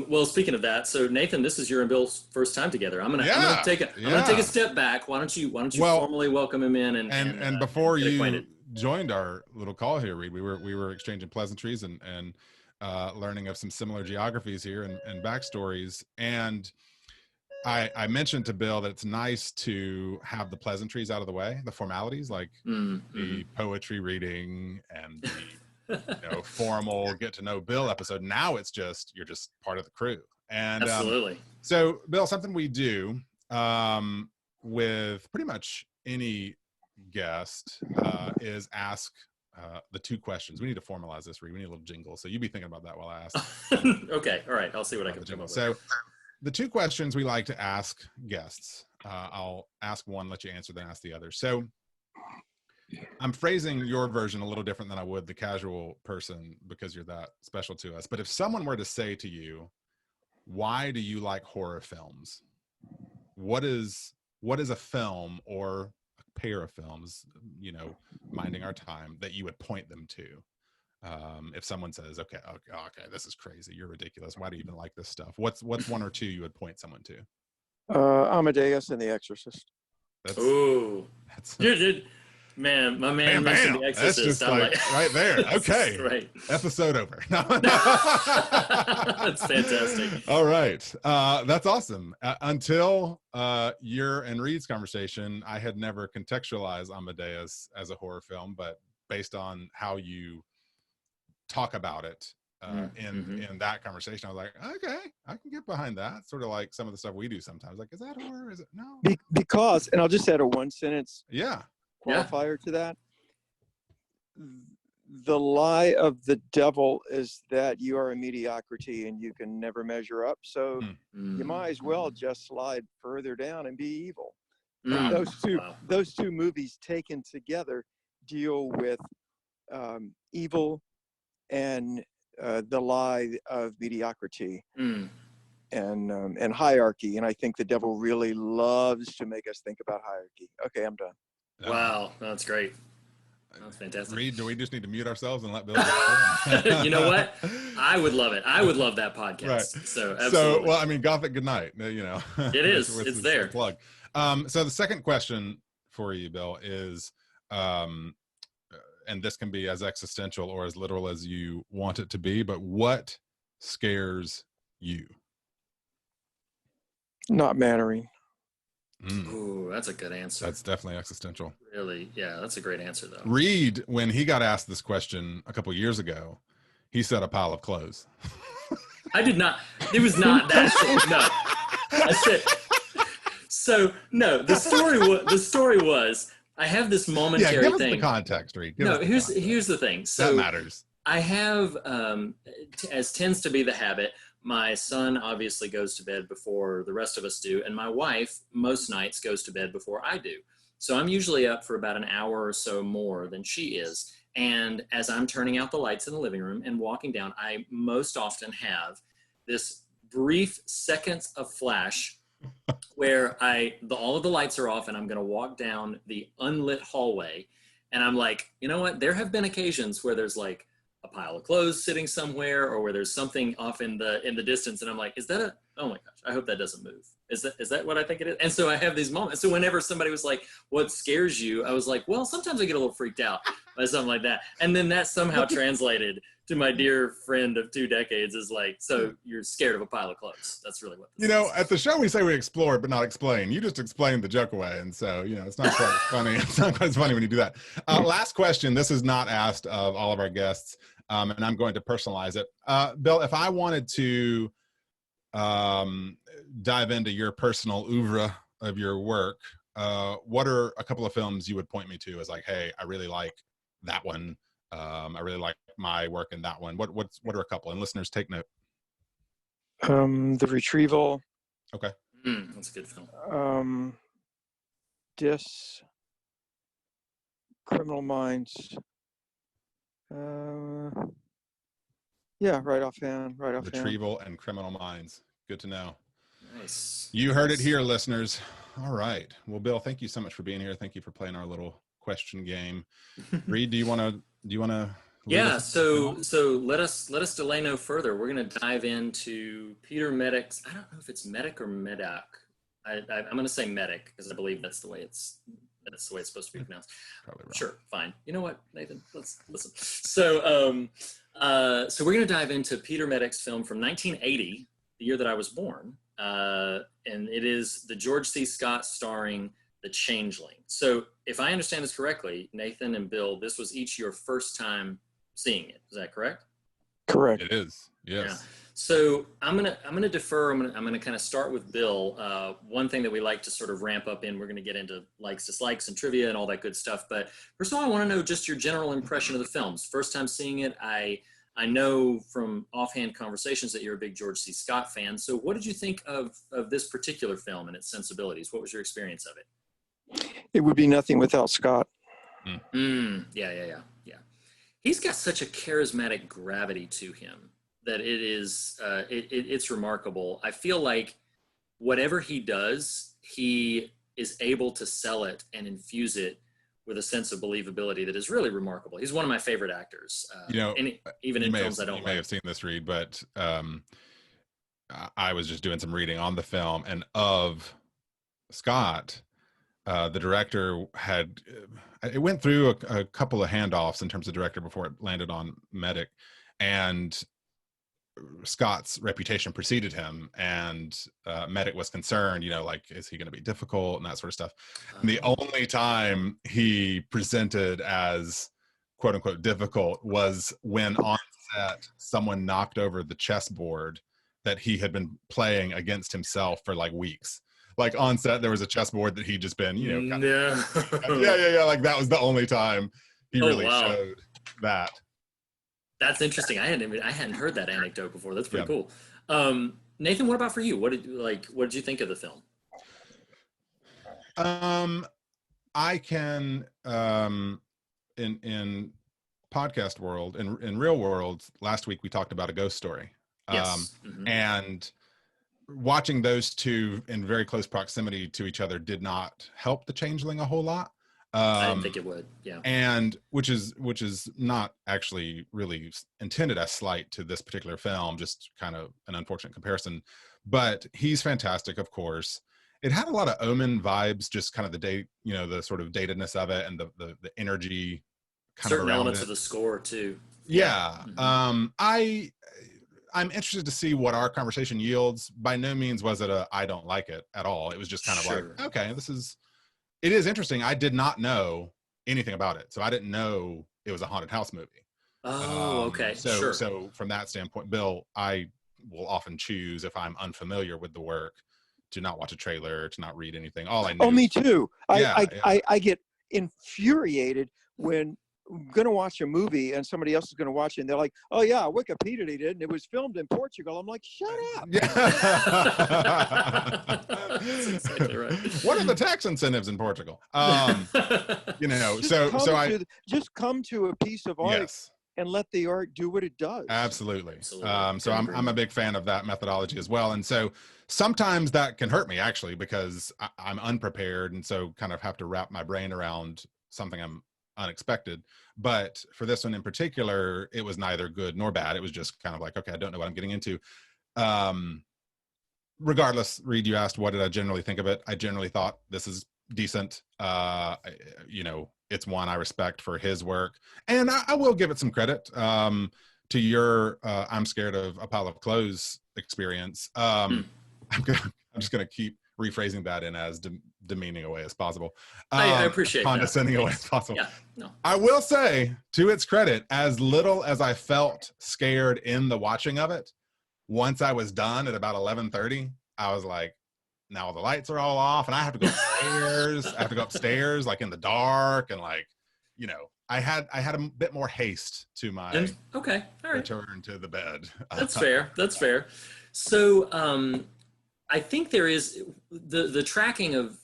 Well, speaking of that, so Nathan, this is your and Bill's first time together. I'm gonna take a step back. Why don't you formally welcome him in
and before you joined our little call here, Reed, we were exchanging pleasantries and learning of some similar geographies here and backstories. And I mentioned to Bill that it's nice to have the pleasantries out of the way, the formalities, like the poetry reading and the formal get to know Bill episode. Now it's just, you're just part of the crew. And
absolutely.
So Bill, something we do with pretty much any guest is ask the 2 questions. We need to formalize this, Reed. We need a little jingle. So you be thinking about that while I ask.
Okay. All right. I'll see what I can come up with.
So the 2 questions we like to ask guests, I'll ask one, let you answer, then ask the other. So I'm phrasing your version a little different than I would the casual person because you're that special to us. But if someone were to say to you, "Why do you like horror films?" What is a film or a pair of films, minding our time, that you would point them to? If someone says, okay, this is crazy, you're ridiculous, why do you even like this stuff? What's 1 or 2 you would point someone to?
Amadeus and The Exorcist.
Man, my man mentioned The Exorcist.
That's just like right there. Okay.
Right.
Episode over.
That's fantastic.
All right. That's awesome. Until your and Reed's conversation, I had never contextualized Amadeus as a horror film, but based on how you talk about it in that conversation, I was like, okay, I can get behind that. Sort of like some of the stuff we do sometimes. Like, is that horror? Is it? No.
Because, and I'll just add a 1 sentence
Yeah.
qualifier to that. the lie of the devil is that you are a mediocrity and you can never measure up. So you might as well just slide further down and be evil. Those two movies taken together deal with evil and the lie of mediocrity and hierarchy. And I think the devil really loves to make us think about hierarchy. Okay, I'm done.
Wow, that's great. That's fantastic.
Reed, do we just need to mute ourselves and let Bill go?
You know what? I would love it. I would love that podcast.
Right.
So, absolutely.
So, well, I mean, Gothic Goodnight, you know.
It is. It's there.
Plug. So the second question for you, Bill, is, and this can be as existential or as literal as you want it to be, but what scares you?
Not mattering.
Ooh, that's a good answer.
That's definitely existential.
Really? Yeah, that's a great answer, though.
Reed, when he got asked this question a couple years ago, he said a pile of clothes.
I did not. It was not that shit. No. I said, so, no, the story was, I have this momentary
give us
thing.
the context, Reed.
Here's the thing. So
that matters.
I have, as tends to be the habit, my son obviously goes to bed before the rest of us do, and my wife most nights goes to bed before I do. So I'm usually up for about an hour or so more than she is. And as I'm turning out the lights in the living room and walking down, I most often have this brief seconds of flash where all of the lights are off and I'm going to walk down the unlit hallway. And I'm like, you know what? There have been occasions where there's like a pile of clothes sitting somewhere, or where there's something off in the distance, and I'm like, oh my gosh, I hope that doesn't move. Is that what I think it is? And so I have these moments. So whenever somebody was like, what scares you? I was like, well, sometimes I get a little freaked out by something like that. And then that somehow translated to my dear friend of 2 decades is like, so you're scared of a pile of clothes. That's really what this is.
At the show we say we explore but not explain. You just explained the joke away, and so it's not quite as funny. It's not quite as funny when you do that. Last question. This is not asked of all of our guests, and I'm going to personalize it. Bill, if I wanted to dive into your personal oeuvre of your work, what are a couple of films you would point me to as like, hey, I really like that one. I really like my work in that one. What are a couple? And listeners, take note.
The Retrieval.
Okay.
That's a good film.
Criminal Minds. Yeah, right offhand.
Retrieval and Criminal Minds. Good to know.
Nice.
You heard it here, listeners. All right. Well, Bill, thank you so much for being here. Thank you for playing our little question game. Reed, do you want to?
Yeah. So let us delay no further. We're going to dive into Peter Medak's. I don't know if it's Medak or Medak. I'm going to say Medak because I believe that's the way it's supposed to be pronounced.
Probably wrong.
Sure. Fine. You know what, Nathan? Let's listen. So we're going to dive into Peter Medak's film from 1980, the year that I was born. And it is the George C. Scott starring The Changeling. So if I understand this correctly, Nathan and Bill, this was each your first time seeing it. Is that correct?
Correct.
It is. Yes.
Yeah. So I'm gonna defer. I'm gonna kind of start with Bill. One thing that we like to sort of ramp up in, we're gonna get into likes, dislikes, and trivia and all that good stuff. But first of all, I want to know just your general impression of the films. First time seeing it, I know from offhand conversations that you're a big George C. Scott fan. So what did you think of this particular film and its sensibilities? What was your experience of it?
It would be nothing without Scott.
Yeah. He's got such a charismatic gravity to him that it's remarkable. I feel like whatever he does, he is able to sell it and infuse it with a sense of believability that is really remarkable. He's one of my favorite actors. Even in films I don't like.
You may have seen this, Reed, but I was just doing some reading on the film, and of Scott, the director it went through a couple of handoffs in terms of director before it landed on Medak, and Scott's reputation preceded him, and Medak was concerned, like, is he going to be difficult and that sort of stuff. And the only time he presented as quote unquote difficult was when on set someone knocked over the chessboard that he had been playing against himself for like weeks. Like on set, there was a chessboard that he'd just been,
yeah.
Like that was the only time he really showed. that.
That's interesting. I hadn't heard that anecdote before. That's pretty
Yeah.
cool. Nathan, what about for you? What did you think of the film?
I can in podcast world, in real world, last week we talked about A Ghost Story.
Yes.
And watching those two in very close proximity to each other did not help the Changeling a whole lot.
I didn't think it would. Yeah.
And which is not actually really intended as slight to this particular film, just kind of an unfortunate comparison. But he's fantastic, of course. It had a lot of Omen vibes, just kind of the sort of datedness of it and the energy kind
certain
of
elements
it.
of the score too.
Yeah. I'm interested to see what our conversation yields. By no means was it I don't like it at all. It was just kind of like, okay, it is interesting. I did not know anything about it. So I didn't know it was a haunted house movie.
Oh, okay.
So from that standpoint, Bill, I will often choose, if I'm unfamiliar with the work, to not watch a trailer, to not read anything. All I know.
Oh, me too. I get infuriated when I'm going to watch a movie and somebody else is going to watch it and they're like, oh yeah, Wikipedia did and it was filmed in Portugal. I'm like, shut up.
Yeah.
That's exactly right.
What are the tax incentives in Portugal?
Just come to a piece of art.
Yes.
And let the art do what it does.
Absolutely. So I'm a big fan of that methodology as well. And so sometimes that can hurt me, actually, because I'm unprepared and so kind of have to wrap my brain around something I'm unexpected. But for this one in particular, it was neither good nor bad. It was just kind of like, okay, I don't know what I'm getting into. Regardless, Reed, you asked, what did I generally think of it? I generally thought this is decent. It's one I respect for his work, and I will give it some credit to your I'm scared of a pile of clothes experience. I'm just gonna keep rephrasing that in as demeaning a way as possible.
I appreciate
condescending
that.
a way as possible.
Yeah, no.
I will say, to its credit, as little as I felt scared in the watching of it, once I was done at about 11:30, I was like, now the lights are all off and I have to go upstairs. I have to go upstairs like in the dark, and I had a bit more haste to my return to the bed.
That's fair. That's fair. So I think there is the tracking of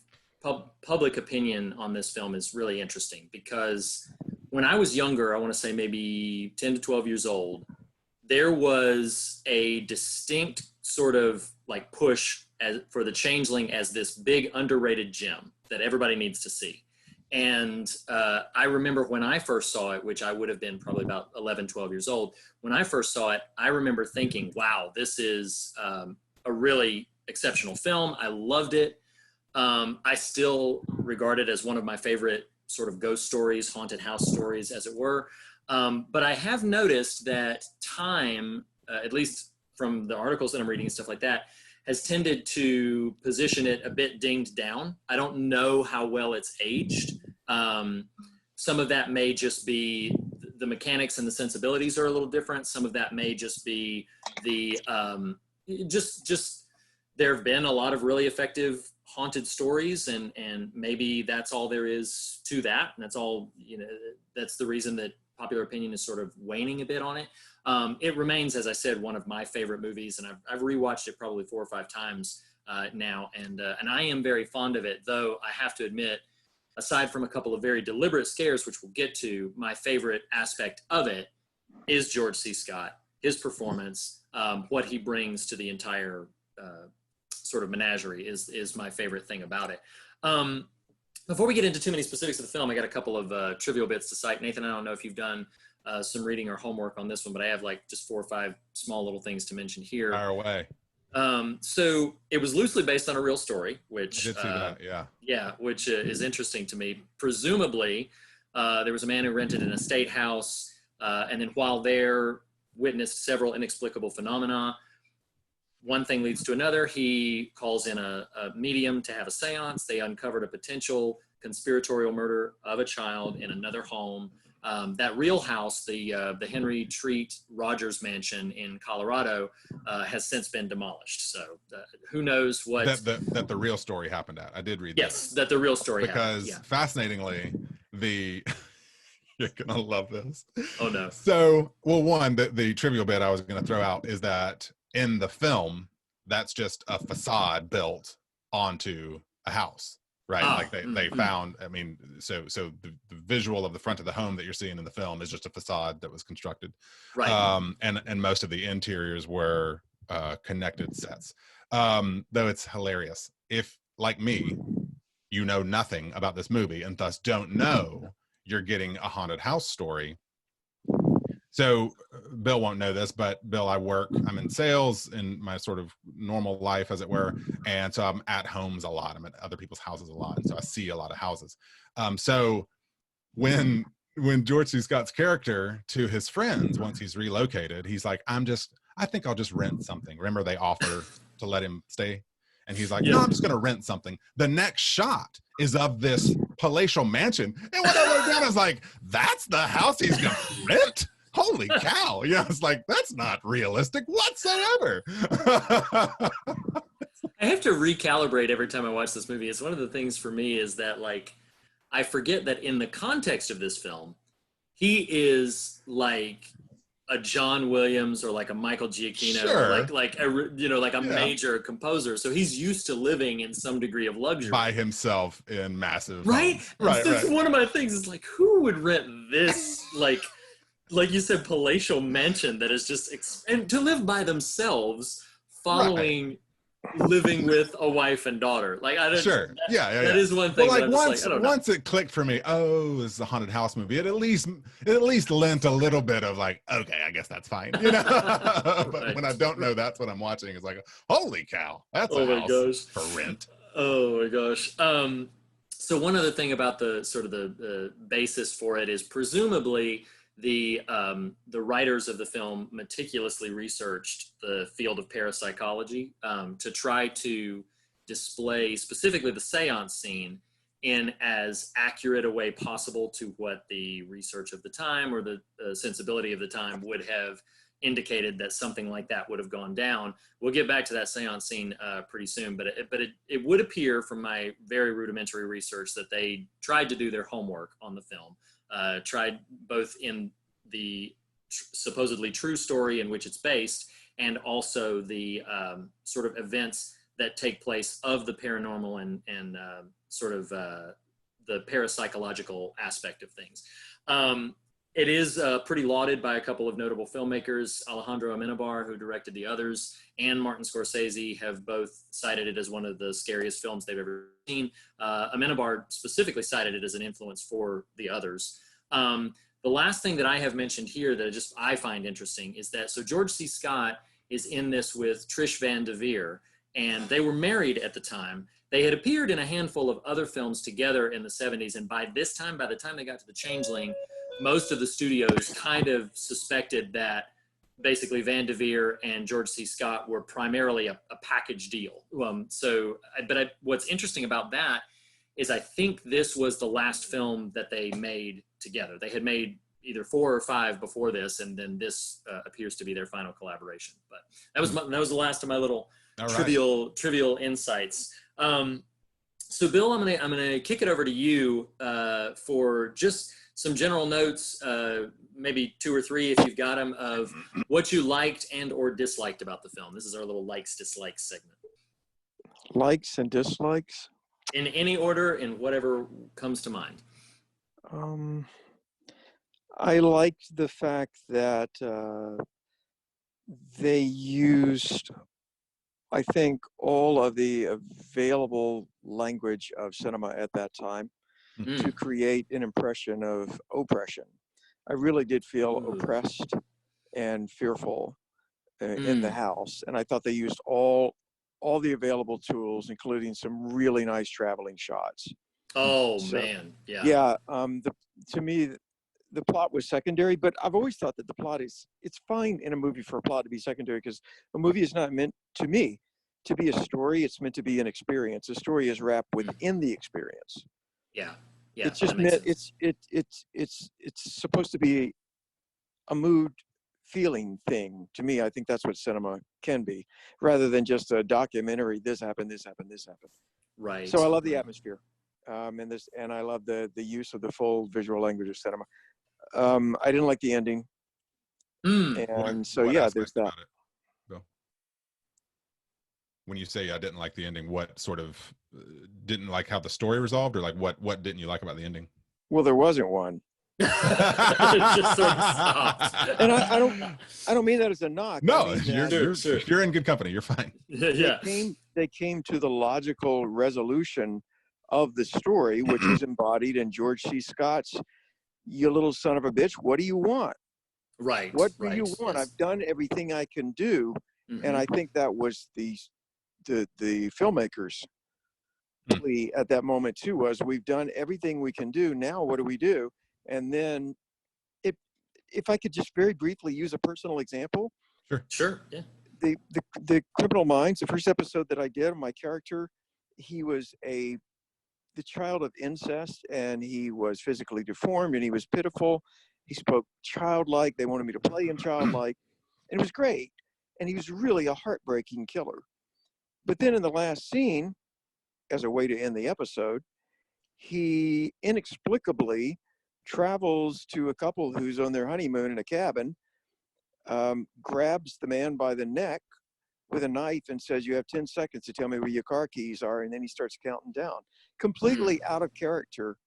public opinion on this film is really interesting, because when I was younger, I want to say maybe 10 to 12 years old, there was a distinct sort of like push for the Changeling as this big underrated gem that everybody needs to see. And I remember when I first saw it, which I would have been probably about 11, 12 years old. When I first saw it, I remember thinking, wow, this is a really exceptional film. I loved it. I still regard it as one of my favorite sort of ghost stories, haunted house stories, as it were. But I have noticed that time, at least from the articles that I'm reading and stuff like that, has tended to position it a bit dinged down. I don't know how well it's aged. Some of that may just be the mechanics and the sensibilities are a little different. Some of that may just be the, just there have been a lot of really effective haunted stories, and maybe that's all there is to that. And that's all, that's the reason that popular opinion is sort of waning a bit on it. It remains, as I said, one of my favorite movies, and I've rewatched it probably 4 or 5 times now, and I am very fond of it. Though I have to admit, aside from a couple of very deliberate scares, which we'll get to, my favorite aspect of it is George C. Scott, his performance, what he brings to the entire sort of menagerie is my favorite thing about it. Before we get into too many specifics of the film, I got a couple of trivial bits to cite. Nathan, I don't know if you've done some reading or homework on this one, but I have like just 4 or 5 small little things to mention here.
Fire away.
So it was loosely based on a real story, which
I did see that, yeah.
Yeah, which is interesting to me. Presumably, there was a man who rented an estate house, and then while there, witnessed several inexplicable phenomena. One thing leads to another. He calls in a medium to have a seance. They uncovered a potential conspiratorial murder of a child in another home. That real house, the Henry Treat Rogers Mansion in Colorado, has since been demolished. So who knows what...
That the real story happened at. I did read that.
Yes, that the real story
happened. Because
yeah.
Fascinatingly, the You're gonna love this.
Oh no.
So, well, one, the trivial bit I was gonna throw out is that in the film, that's just a facade built onto a house, right? Like they found, I mean, so the visual of the front of the home that you're seeing in the film is just a facade that was constructed.
Right.
And most of the interiors were connected sets. Though it's hilarious. If, like me, you know nothing about this movie and thus don't know you're getting a haunted house story. So Bill won't know this, but Bill, I'm in sales in my sort of normal life, as it were. And so I'm at homes a lot. I'm at other people's houses a lot. And so I see a lot of houses. So when George C. Scott's character to his friends, once he's relocated, he's like, I think I'll just rent something. Remember they offer to let him stay? And he's like, no, I'm just going to rent something. The next shot is of this palatial mansion. And when I looked down, I was like, that's the house he's going to rent? Holy cow. Yeah, it's like, that's not realistic whatsoever.
I have to recalibrate every time I watch this movie. It's one of the things for me is that, like, I forget that in the context of this film, he is like a John Williams or like a Michael Giacchino,
sure.
or like a major composer. So he's used to living in some degree of luxury
by himself in massive
right.
homes.
Right. One of my things is like, who would rent this like you said, palatial mansion that is just and to live by themselves, following living with a wife and daughter. Like I don't.
Sure.
That is one thing.
Well, like
I don't know.
Once it clicked for me, oh, this is a haunted house movie. It at least lent a little bit of like, okay, I guess that's fine. You know. But when I don't know that's what I'm watching, it's like, holy cow, that's a house for rent.
Oh my gosh. So one other thing about the sort of the basis for it is presumably the writers of the film meticulously researched the field of parapsychology to try to display specifically the seance scene in as accurate a way possible to what the research of the time or the sensibility of the time would have indicated that something like that would have gone down. We'll get back to that seance scene pretty soon, but it would appear from my very rudimentary research that they tried to do their homework on the film. Tried both in the supposedly true story in which it's based and also the sort of events that take place of the paranormal and sort of the parapsychological aspect of things. It is pretty lauded by a couple of notable filmmakers. Alejandro Amenabar, who directed the others, and Martin Scorsese have both cited it as one of the scariest films they've ever seen. Amenabar specifically cited it as an influence for the others. The last thing that I have mentioned here that I find interesting is that, so George C. Scott is in this with Trish Van Devere, and they were married at the time. They had appeared in a handful of other films together in the 70s, and by the time they got to The Changeling, most of the studios kind of suspected that basically Van Devere and George C. Scott were primarily a package deal. What's interesting about that is I think this was the last film that they made together. They had made either 4 or 5 before this, and then this appears to be their final collaboration. But that was the last of my little trivial insights. So Bill, I'm gonna kick it over to you for just some general notes, maybe 2 or 3 if you've got them, of what you liked and or disliked about the film. This is our little likes, dislikes segment.
Likes and dislikes?
In any order, in whatever comes to mind.
I liked the fact that they used, I think, all of the available language of cinema at that time to create an impression of oppression. I really did feel oppressed and fearful in the house, and I thought they used all the available tools, including some really nice traveling shots.
Man, yeah.
Yeah, to me, the plot was secondary, but I've always thought that the plot it's fine in a movie for a plot to be secondary, because a movie is not meant, to me, to be a story. It's meant to be an experience. A story is wrapped within the experience.
Yeah.
It's just meant, it's supposed to be a mood feeling thing. To me, I think that's what cinema can be, rather than just a documentary. This happened, this happened, this happened.
Right.
So I love the atmosphere, and I love the use of the full visual language of cinema. I didn't like the ending. And so, yeah, there's that.
When you say I didn't like the ending, what sort of didn't like how the story resolved, or like what didn't you like about the ending?
Well, there wasn't one.
It just sort of stopped.
And I don't mean that as a knock.
No,
I mean
you're in good company. You're fine.
Yeah.
They came to the logical resolution of the story, which is embodied in George C. Scott's "You little son of a bitch, what do you want?"
Right.
What do you want?
Yes.
I've done everything I can do,
Mm-hmm.
and I think that was the filmmakers' plea at that moment too. Was we've done everything we can do. Now what do we do? And then, if I could just very briefly use a personal example.
Sure. Yeah.
The Criminal Minds, the first episode that I did, my character, he was the child of incest, and he was physically deformed, and he was pitiful. He spoke childlike. They wanted me to play him childlike, and it was great. And he was really a heartbreaking killer. But then in the last scene, as a way to end the episode, he inexplicably travels to a couple who's on their honeymoon in a cabin, grabs the man by the neck with a knife and says, "You have 10 seconds to tell me where your car keys are." And then he starts counting down, completely out of character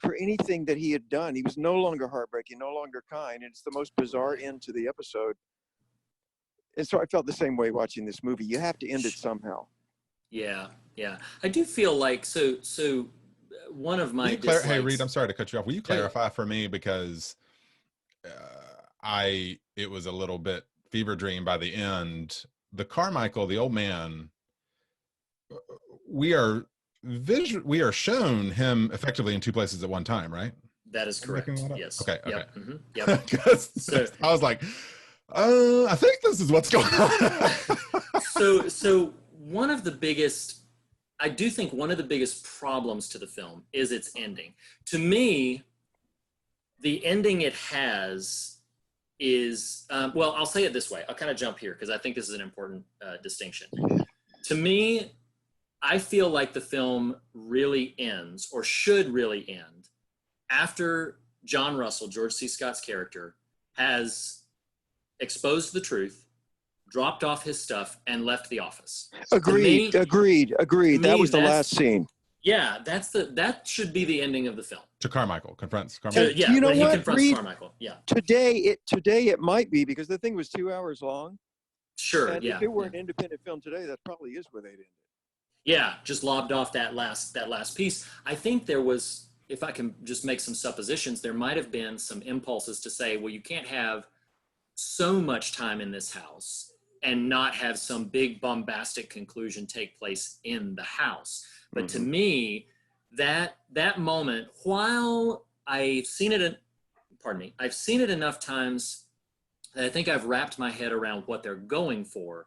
for anything that he had done. He was no longer heartbreaking, no longer kind. And it's the most bizarre end to the episode. And so I felt the same way watching this movie. You have to end it somehow.
Yeah. I do feel like, so one of my dislikes...
Hey, Reed, I'm sorry to cut you off. Will you clarify for me, because it was a little bit fever dream by the end. The Carmichael, the old man, we are shown him effectively in two places at one time, right?
That is correct. Yes.
Okay.
Yep. Mm-hmm. Yep.
So, I was like, I think this is what's going on.
So one of the biggest problems to the film is its ending. To me, the ending it has is, well, I'll say it this way. I'll kind of jump here because I think this is an important distinction. To me, I feel like the film really ends, or should really end, after John Russell, George C. Scott's character, has exposed the truth, dropped off his stuff, and left the office.
Agreed. That was the last scene.
Yeah, that should be the ending of the film.
To Carmichael, confronts Carmichael.
Yeah, you know
he
what,
confronts
Reed?
Carmichael. Yeah.
Today it might be, because the thing was 2 hours long.
Sure.
And
yeah.
if it were an independent film today, that probably is where they'd end it.
Yeah, just lobbed off that last piece. I think there was, if I can just make some suppositions, there might have been some impulses to say, well, you can't have so much time in this house and not have some big bombastic conclusion take place in the house. But to me, that moment, while I've seen it enough times that I think I've wrapped my head around what they're going for,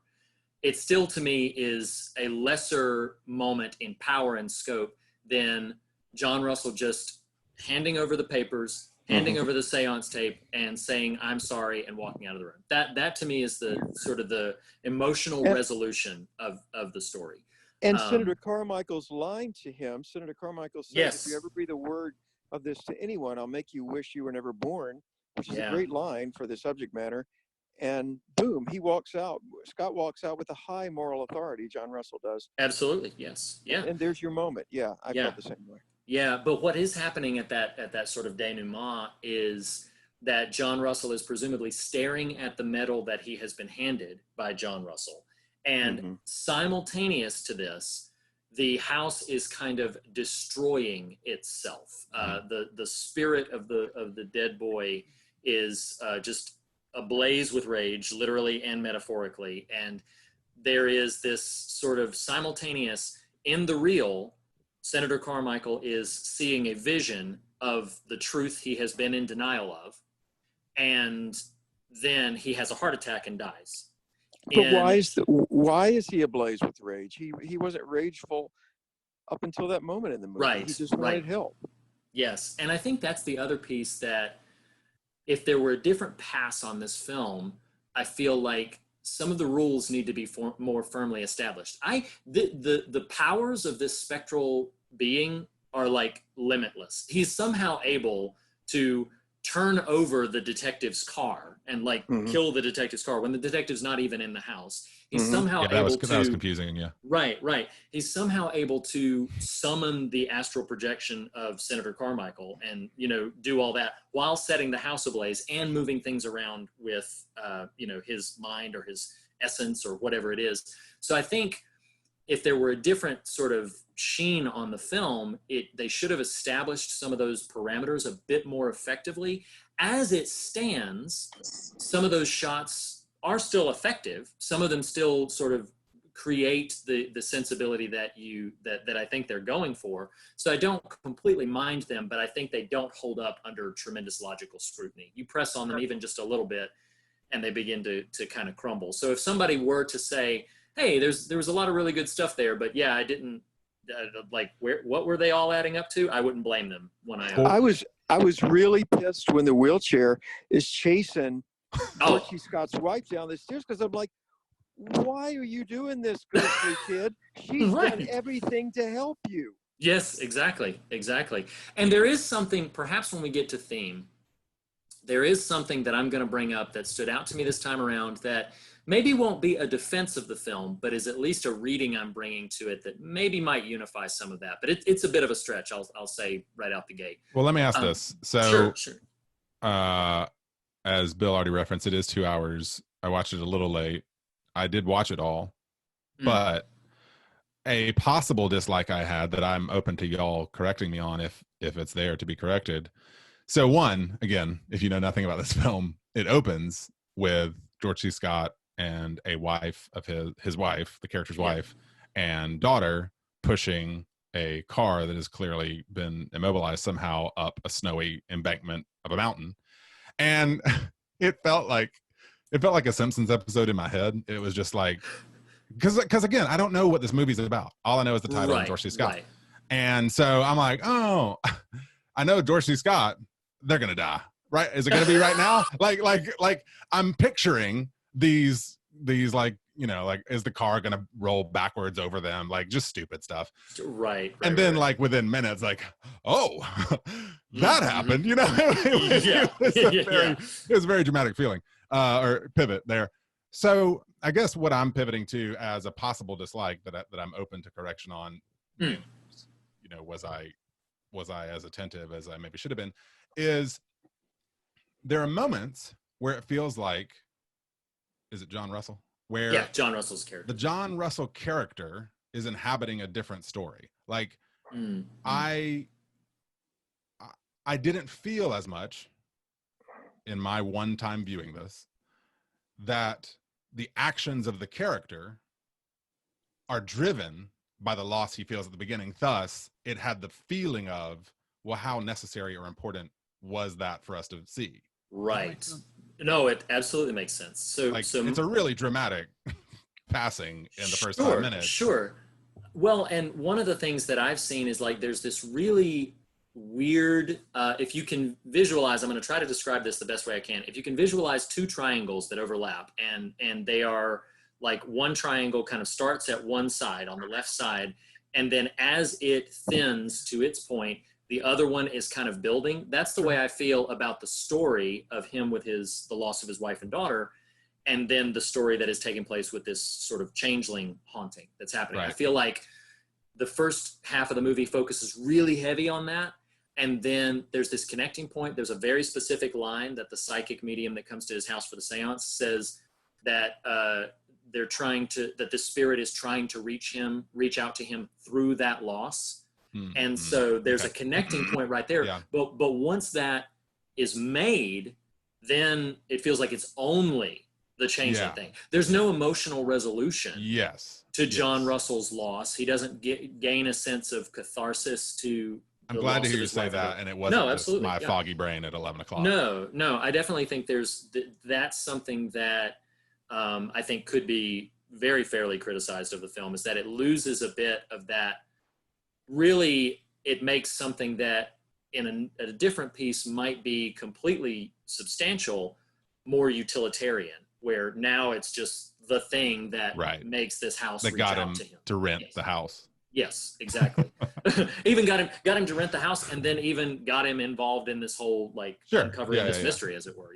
it still to me is a lesser moment in power and scope than John Russell just handing over the papers, handing over the seance tape, and saying, "I'm sorry," and walking out of the room. That to me is the sort of the emotional resolution of the story.
And Senator Carmichael's line to him, Senator Carmichael said,
yes,
"If you ever breathe a word of this to anyone, I'll make you wish you were never born," which is a great line for the subject matter. And boom, he walks out. Scott walks out with a high moral authority. John Russell does.
Absolutely, yes, yeah.
And there's your moment. Yeah, I felt the same way.
Yeah, but what is happening at that sort of denouement is that John Russell is presumably staring at the medal that he has been handed by John Russell, and simultaneous to this, the house is kind of destroying itself. The spirit of the dead boy is just ablaze with rage, literally and metaphorically, and there is this sort of simultaneous, in the real, Senator Carmichael is seeing a vision of the truth he has been in denial of, and then he has a heart attack and dies.
But why is he ablaze with rage? He wasn't rageful up until that moment in the movie.
Right.
He just wanted help.
Yes, and I think that's the other piece, that if there were a different pass on this film, I feel like some of the rules need to be more firmly established. The powers of this spectral being are like limitless. He's somehow able to turn over the detective's car and like kill the detective's car when the detective's not even in the house. He's somehow able to.
That was confusing. Yeah.
Right. He's somehow able to summon the astral projection of Senator Carmichael and, you know, do all that while setting the house ablaze and moving things around with, you know, his mind or his essence or whatever it is. So I think if there were a different sort of sheen on the film, they should have established some of those parameters a bit more effectively. As it stands, some of those shots are still effective. Some of them still sort of create the sensibility that I think they're going for. So I don't completely mind them, but I think they don't hold up under tremendous logical scrutiny. You press on them even just a little bit and they begin to kind of crumble. So if somebody were to say, hey, there was a lot of really good stuff there, but yeah, I didn't like what were they all adding up to? I wouldn't blame them when I
was really pissed when the wheelchair is chasing Archie Scott's wife down the stairs, because I'm like, why are you doing this, ghostly kid? She's done everything to help you.
Yes, exactly. And there is something, perhaps when we get to theme, there is something that I'm going to bring up that stood out to me this time around that maybe won't be a defense of the film, but is at least a reading I'm bringing to it that maybe might unify some of that. But it's a bit of a stretch, I'll say right out the gate.
Well, let me ask this. So,
sure.
As Bill already referenced, it is 2 hours. I watched it a little late. I did watch it all, but a possible dislike I had that I'm open to y'all correcting me on if it's there to be corrected. So one, again, if you know nothing about this film, it opens with George C. Scott and a wife of his wife, the character's wife, and daughter pushing a car that has clearly been immobilized somehow up a snowy embankment of a mountain. And it felt like a Simpsons episode in my head. It was just like, because again, I don't know what this movie's about. All I know is the title and George C. Scott. Right. And so I'm like, oh, I know George C. Scott, they're going to die. Right. Is it going to be right now? Like I'm picturing these like, you know, like, is the car going to roll backwards over them? Like just stupid stuff.
Right.
And then like within minutes, like, oh, that happened, you know, it was a very dramatic feeling or pivot there. So I guess what I'm pivoting to as a possible dislike that I'm open to correction on, you know, was I as attentive as I maybe should have been, is there are moments where it feels like, is it John Russell? Where
John Russell's character.
The John Russell character is inhabiting a different story. Like I didn't feel as much in my one time viewing this that the actions of the character are driven by the loss he feels at the beginning. Thus, it had the feeling of, well, how necessary or important was that for us to see?
Right. No, it absolutely makes sense. So
it's a really dramatic passing in the first 5 minutes.
Sure. Well, and one of the things that I've seen is like there's this really weird, if you can visualize, I'm going to try to describe this the best way I can. If you can visualize two triangles that overlap and they are like one triangle kind of starts at one side on the left side, and then as it thins to its point, the other one is kind of building. That's the way I feel about the story of him with the loss of his wife and daughter, and then the story that is taking place with this sort of changeling haunting that's happening. Right. I feel like the first half of the movie focuses really heavy on that, and then there's this connecting point. There's a very specific line that the psychic medium that comes to his house for the seance says that that the spirit is trying to reach out to him through that loss. And so there's a connecting point right there. Yeah. But once that is made, then it feels like it's only the changeling thing. There's no emotional resolution to John Russell's loss. He doesn't gain a sense of catharsis to
I'm glad to hear you say that, and it wasn't just my foggy brain at 11 o'clock.
No, I definitely think that's something that I think could be very fairly criticized of the film, is that it loses a bit of that. Really, it makes something that in a different piece might be completely substantial, more utilitarian, where now it's just the thing that makes this house
that
reach
got
out
him
to him.
To rent the house.
Yes, exactly. Even got him to rent the house, and then even got him involved in this whole like uncovering this mystery, as it were.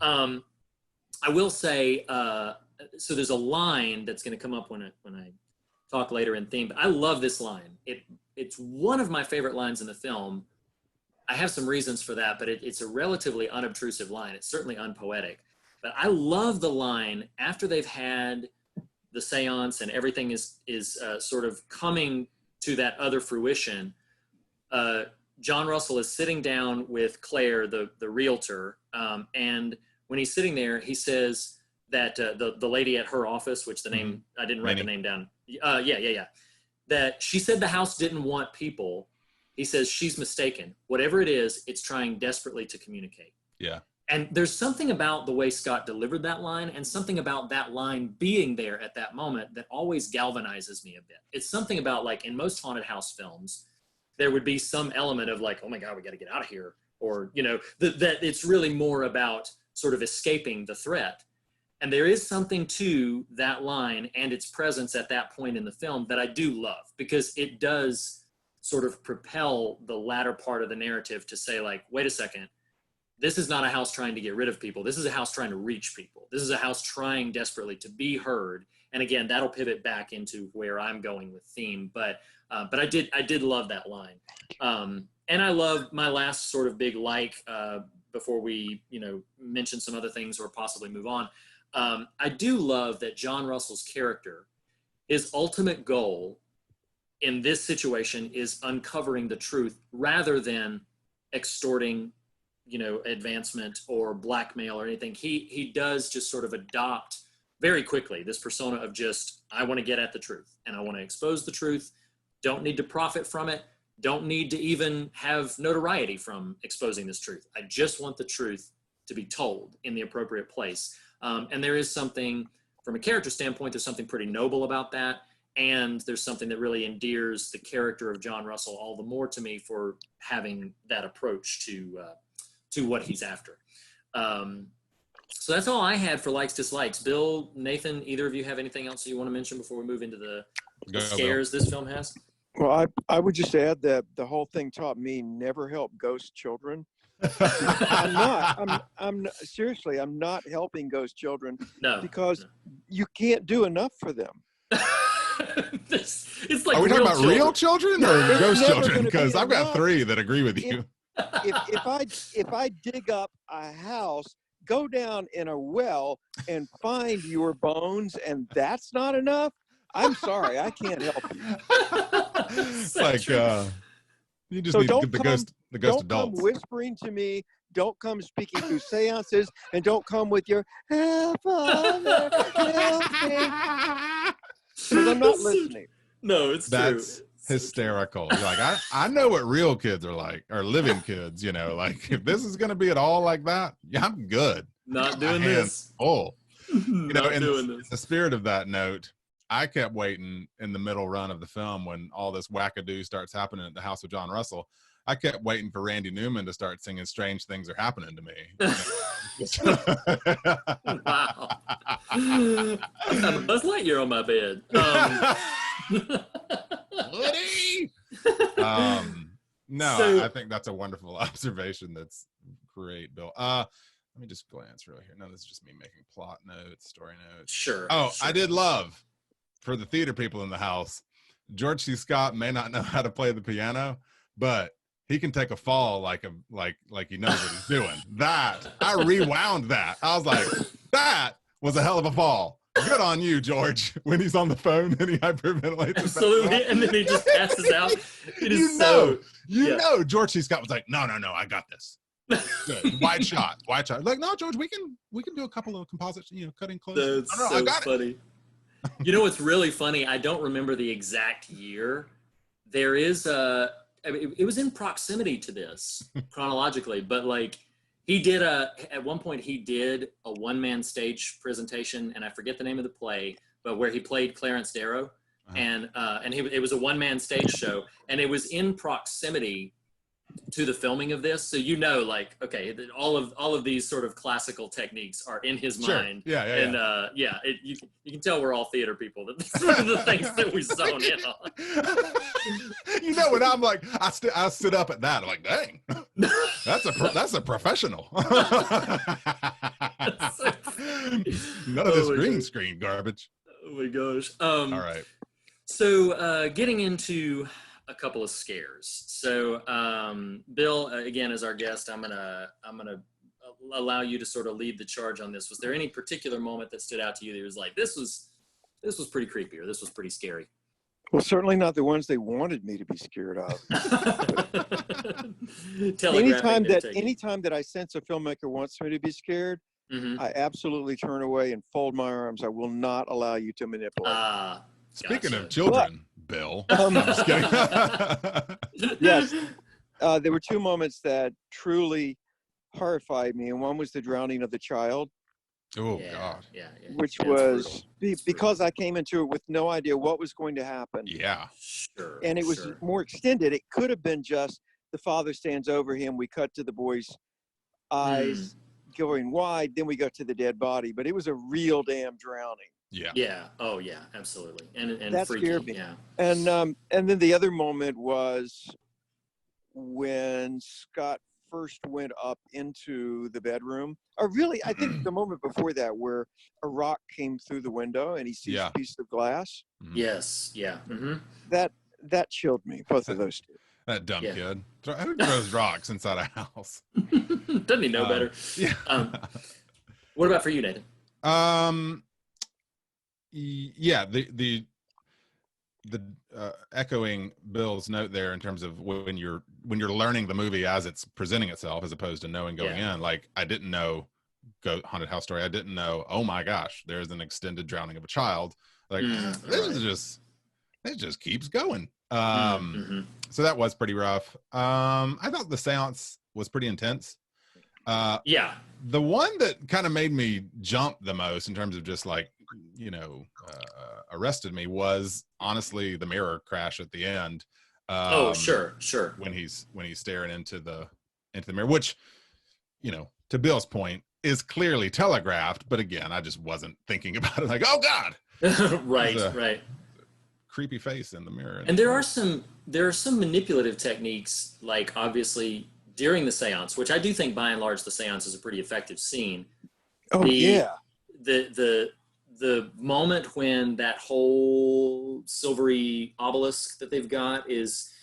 I will say, so there's a line that's going to come up when I talk later in theme, but I love this line. It's one of my favorite lines in the film. I have some reasons for that, but it's a relatively unobtrusive line. It's certainly unpoetic, but I love the line after they've had the seance and everything is sort of coming to that other fruition. John Russell is sitting down with Claire, the realtor, and when he's sitting there, he says that the lady at her office, which the name, I didn't write the name down. Yeah. That she said the house didn't want people. He says she's mistaken. Whatever it is, it's trying desperately to communicate.
Yeah.
And there's something about the way Scott delivered that line and something about that line being there at that moment that always galvanizes me a bit. It's something about, like, in most haunted house films, there would be some element of like, oh my God, we got to get out of here. Or, that it's really more about sort of escaping the threat. And there is something to that line and its presence at that point in the film that I do love, because it does sort of propel the latter part of the narrative to say, like, wait a second, this is not a house trying to get rid of people. This is a house trying to reach people. This is a house trying desperately to be heard. And again, that'll pivot back into where I'm going with theme. But I did love that line. And I love my last sort of big before we, mention some other things or possibly move on. I do love that John Russell's character, his ultimate goal in this situation is uncovering the truth rather than extorting, advancement or blackmail or anything. He does just sort of adopt very quickly this persona of just, I want to get at the truth and I want to expose the truth. Don't need to profit from it. Don't need to even have notoriety from exposing this truth. I just want the truth to be told in the appropriate place. And there is something, from a character standpoint, there's something pretty noble about that. And there's something that really endears the character of John Russell all the more to me for having that approach to what he's after. So that's all I had for likes, dislikes. Bill, Nathan, either of you have anything else you want to mention before we move into the scares this film has?
Well, I would just add that the whole thing taught me never help ghost children. I'm seriously, I'm not helping ghost children because you can't do enough for them.
It's like,
are we talking about
children.
real children or ghost children? Because I've got
enough.
3 that agree with you.
If I dig up a house, go down in a well and find your bones, and that's not enough, I'm sorry, I can't help you.
It's like you just need the ghost
don't
adults.
Come whispering to me. Don't come speaking through seances, and don't come with your help, Father, help me. Because I'm not listening.
No, it's
That's
true.
Hysterical. Like I know what real kids are like, or living kids. Like if this is going to be at all like that, yeah, I'm good.
Not doing this.
Oh, in
doing this.
The spirit of that note, I kept waiting in the middle run of the film when all this wackadoo starts happening at the house of John Russell. I kept waiting for Randy Newman to start singing "Strange Things Are Happening to Me."
Wow. I've got a Buzz Lightyear on my bed.
Woody! I think that's a wonderful observation. That's great, Bill. Let me just glance real here. No, this is just me making plot notes, story notes.
Sure.
Oh,
sure.
I did love, for the theater people in the house, George C. Scott may not know how to play the piano, but he can take a fall like he knows what he's doing. That, I rewound that. I was like, that was a hell of a fall. Good on you, George, when he's on the phone and he hyperventilates.
Absolutely, and then he just passes out.
You know, George C. Scott was like, no, I got this. Good. Wide shot. Like, no, George, we can do a couple of composites, cutting close.
That's so funny. You know what's really funny? I don't remember the exact year. There is it was in proximity to this chronologically, but like at one point he did a one-man stage presentation, and I forget the name of the play, but where he played Clarence Darrow, and it was a one-man stage show, and it was in proximity to the filming of this, so like, okay, all of these sort of classical techniques are in his mind. And you can tell we're all theater people. That these are the things that we zone in on.
When I'm like, I stood up at that. I'm like, dang, that's a professional. None of this green screen garbage.
Oh my gosh.
All right.
So getting into a couple of scares. So Bill, again, as our guest, I'm gonna allow you to sort of lead the charge on this. Was there any particular moment that stood out to you that was like, this was pretty creepy, or this was pretty scary?
Well, certainly not the ones they wanted me to be scared of. Anytime that I sense a filmmaker wants me to be scared, I absolutely turn away and fold my arms. I will not allow you to manipulate.
Speaking of children, Bill. I'm just kidding.
Yes. There were two moments that truly horrified me, and one was the drowning of the child.
Oh, God.
Yeah.
Which was because I came into it with no idea what was going to happen.
Yeah.
Sure.
And it was more extended. It could have been just the father stands over him. We cut to the boy's eyes going wide. Then we go to the dead body. But it was a real damn drowning.
Yeah. Yeah. Oh, yeah. Absolutely. And
that
freaky.
Scared me.
Yeah.
And then the other moment was when Scott first went up into the bedroom. Or really, I think the moment before that, where a rock came through the window and he sees a piece of glass.
Yes. Yeah.
That chilled me. Both of those two.
That dumb kid. Who throws rocks inside a house?
Doesn't he know better?
Yeah.
What about for you, Nathan?
Yeah, the echoing Bill's note there in terms of when you're learning the movie as it's presenting itself, as opposed to knowing going in. Like, I didn't know Haunted House Story. I didn't know, oh my gosh, there's an extended drowning of a child. Like, it just keeps going. So that was pretty rough. I thought the seance was pretty intense. The one that kind of made me jump the most in terms of just like, arrested me was honestly the mirror crash at the end.
Sure.
When he's staring into the mirror, which, to Bill's point, is clearly telegraphed. But again, I just wasn't thinking about it. Like, oh God,
right.
Creepy face in the mirror.
And there are some manipulative techniques, like obviously during the seance, which I do think by and large the seance is a pretty effective scene. The moment when that whole silvery obelisk that they've got is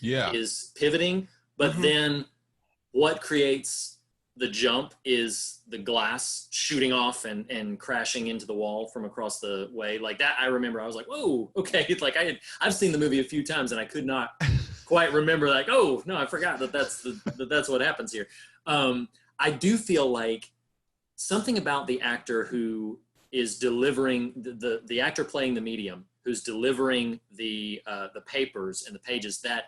pivoting, but then what creates the jump is the glass shooting off and crashing into the wall from across the way. Like that, I remember I was like, whoa, okay. It's like I've seen the movie a few times and I could not quite remember, like, oh no, I forgot that's what happens here. I do feel like something about the actor who is delivering the actor playing the medium, who's delivering the papers and the pages, that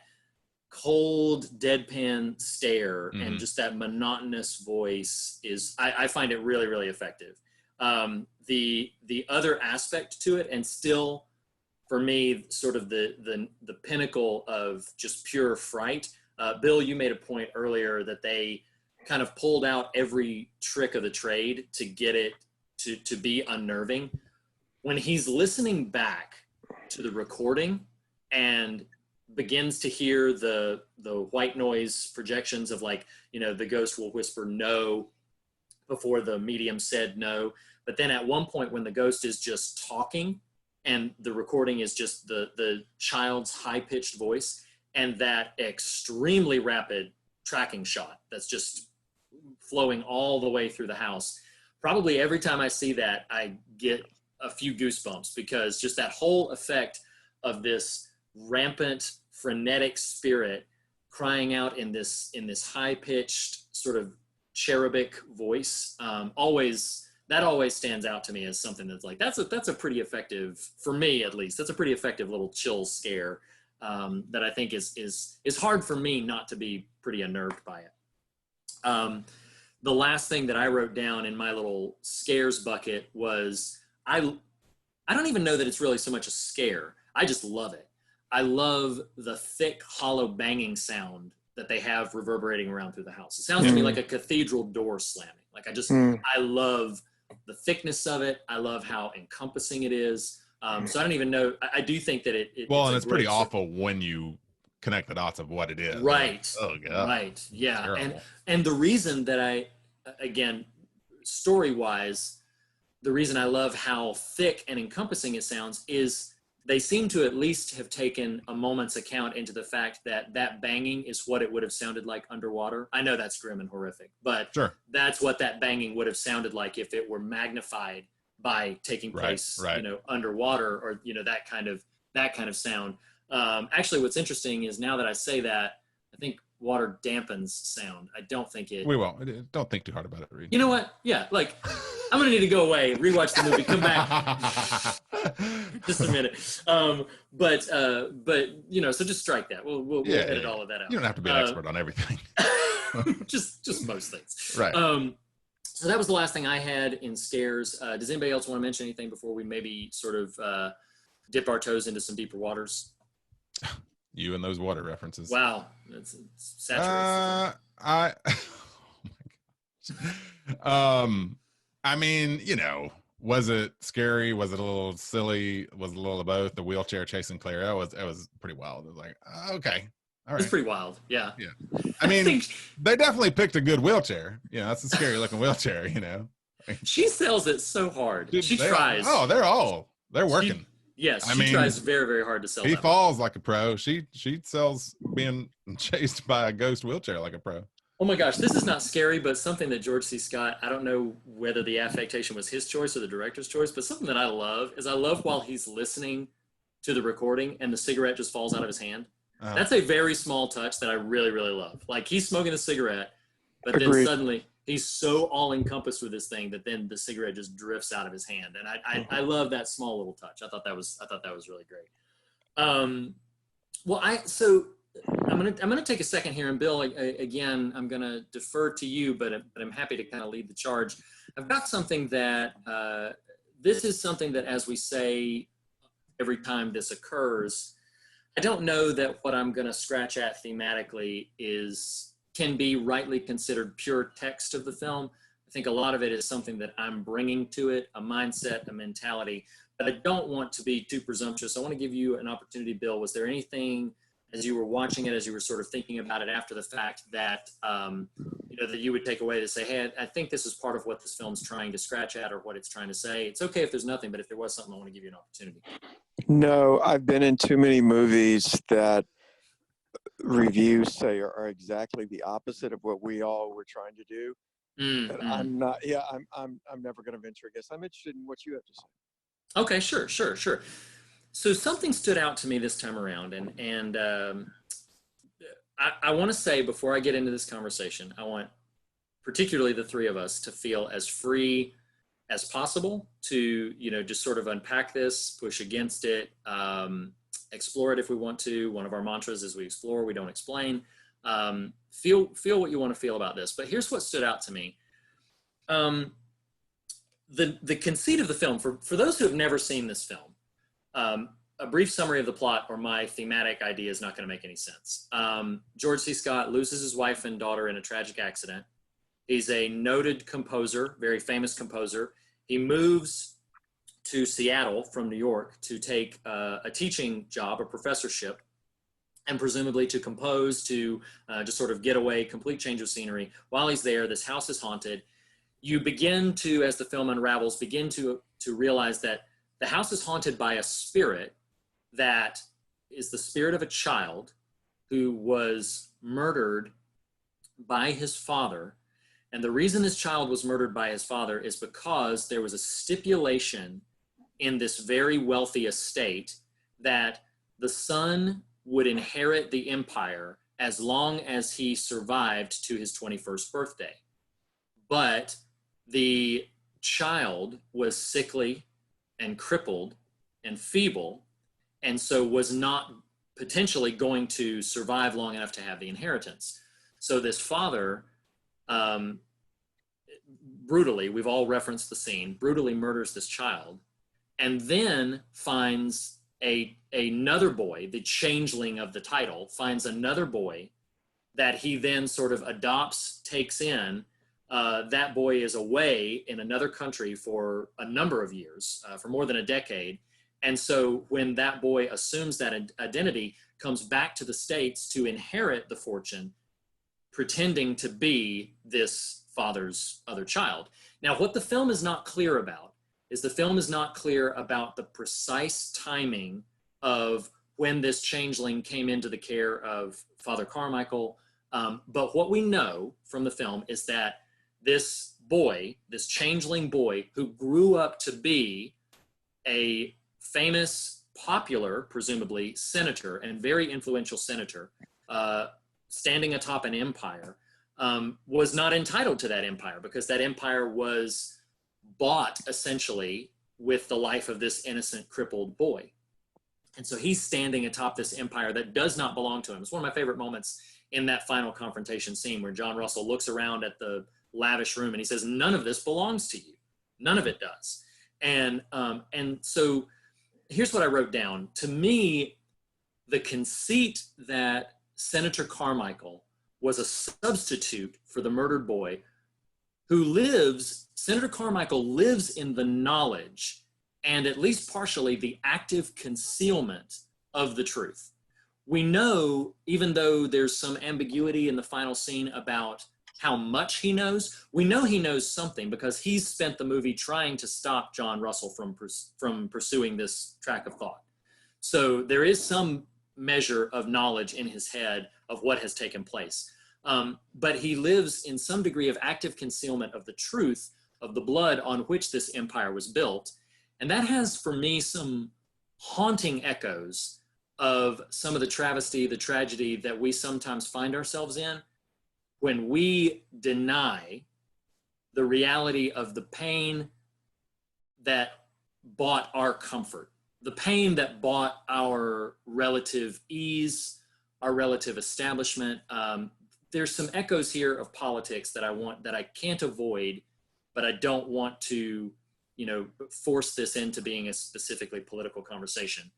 cold deadpan stare and just that monotonous voice is, I find it really, really effective. The other aspect to it, and still for me, sort of the pinnacle of just pure fright. Bill, you made a point earlier that they kind of pulled out every trick of the trade to get it to be unnerving. When he's listening back to the recording and begins to hear the white noise projections of, like, the ghost will whisper no before the medium said no. But then at one point when the ghost is just talking and the recording is just the child's high-pitched voice and that extremely rapid tracking shot that's just flowing all the way through the house. Probably every time I see that, I get a few goosebumps, because just that whole effect of this rampant, frenetic spirit crying out in this high-pitched sort of cherubic voice, always stands out to me as something that's like, that's a pretty effective, for me at least, that's a pretty effective little chill scare that I think is hard for me not to be pretty unnerved by it. The last thing that I wrote down in my little scares bucket was, I don't even know that it's really so much a scare. I just love it. I love the thick, hollow banging sound that they have reverberating around through the house. It sounds to me like a cathedral door slamming. Like I love the thickness of it. I love how encompassing it is. So I don't even know. I do think that
it's pretty awful when you connect the dots of what it is.
Right.
Like, oh God.
Right. Yeah.
Terrible.
And the reason that again, story-wise, the reason I love how thick and encompassing it sounds is they seem to at least have taken a moment's account into the fact that banging is what it would have sounded like underwater. I know that's grim and horrific, but
sure.
That's what that banging would have sounded like if it were magnified by taking place, underwater, or that kind of sound. Actually, what's interesting is now that I say that, I think water dampens sound. I don't think it.
We won't. Don't think too hard about it, Reed.
You know what? Yeah, like I'm gonna need to go away, rewatch the movie, come back, just a minute. But so just strike that. We'll edit all of that out.
You don't have to be an expert on everything.
just most things.
Right.
So that was the last thing I had in scares. Does anybody else want to mention anything before we maybe sort of dip our toes into some deeper waters?
You and those water references.
Wow, it's saturated.
Oh my gosh. I mean, was it scary? Was it a little silly? Was it a little of both? The wheelchair chasing Claire, it was pretty wild. It was like, okay, all right.
It's pretty wild. Yeah.
I mean, they definitely picked a good wheelchair. That's a scary looking wheelchair.
She sells it so hard. Dude, she tries.
They're working.
Yes, she tries very, very hard to sell.
He falls like a pro. She sells being chased by a ghost wheelchair like a pro.
Oh my gosh, this is not scary, but something that George C. Scott, I don't know whether the affectation was his choice or the director's choice, but something that I love while he's listening to the recording and the cigarette just falls out of his hand. That's a very small touch that I really, really love. Like, he's smoking a cigarette, but then suddenly he's so all encompassed with this thing that then the cigarette just drifts out of his hand. And I love that small little touch. I thought that was really great. I'm gonna take a second here, and Bill, again, I'm gonna defer to you, but I'm happy to kind of lead the charge. I've got something that this is something that, as we say every time this occurs, I don't know that what I'm gonna scratch at thematically can be rightly considered pure text of the film. I think a lot of it is something that I'm bringing to it, a mindset, a mentality, but I don't want to be too presumptuous. I want to give you an opportunity, Bill. Was there anything, as you were watching it, as you were sort of thinking about it after the fact, that that you would take away to say, hey, I think this is part of what this film's trying to scratch at, or what it's trying to say? It's okay if there's nothing, but if there was something, I want to give you an opportunity.
No, I've been in too many movies that reviews say are exactly the opposite of what we all were trying to do. But I'm not. Yeah, I'm never going to venture a guess. I'm interested in what you have to say.
Okay, sure. So something stood out to me this time around, and I want to say, before I get into this conversation, I want particularly the three of us to feel as free as possible to, just sort of unpack this, push against it, explore it if we want to. One of our mantras is we explore, we don't explain. Feel what you want to feel about this. But here's what stood out to me. The conceit of the film, for those who have never seen this film, a brief summary of the plot or my thematic idea is not going to make any sense. George C. Scott loses his wife and daughter in a tragic accident. He's a noted composer, very famous composer. He moves to Seattle from New York to take a teaching job, a professorship, and presumably to compose, to just sort of get away, complete change of scenery. While he's there, this house is haunted. You begin to, as the film unravels, begin to realize that the house is haunted by a spirit that is the spirit of a child who was murdered by his father. And the reason this child was murdered by his father is because there was a stipulation in this very wealthy estate that the son would inherit the empire as long as he survived to his 21st birthday. But the child was sickly and crippled and feeble, and so was not potentially going to survive long enough to have the inheritance. So this father, brutally, we've all referenced the scene, brutally murders this child, and then finds another boy, the changeling of the title, finds another boy that he then sort of adopts, takes in. That boy is away in another country for a number of years, for more than a decade. And so when that boy assumes that identity, comes back to the States to inherit the fortune, pretending to be this father's other child. Now, what the film is not clear about is the film is not clear about the precise timing of when this changeling came into the care of Father Carmichael. But what we know from the film is that this boy, this changeling boy, who grew up to be a famous, popular, presumably, senator and very influential senator, standing atop an empire, was not entitled to that empire because that empire was bought essentially with the life of this innocent, crippled boy. And so he's standing atop this empire that does not belong to him. It's one of my favorite moments in that final confrontation scene where John Russell looks around at the lavish room and he says, none of this belongs to you. None of it does. And so here's what I wrote down. To me, the conceit that Senator Carmichael was a substitute for the murdered boy who lives, Senator Carmichael lives in the knowledge and at least partially the active concealment of the truth. We know, even though there's some ambiguity in the final scene about how much he knows, we know he knows something because he's spent the movie trying to stop John Russell from pursuing this track of thought. So there is some measure of knowledge in his head of what has taken place. But he lives in some degree of active concealment of the truth of the blood on which this empire was built. And that has, for me, some haunting echoes of some of the travesty, the tragedy that we sometimes find ourselves in when we deny the reality of the pain that bought our comfort, the pain that bought our relative ease, our relative establishment. There's some echoes here of politics that I can't avoid, but I don't want to, force this into being a specifically political conversation.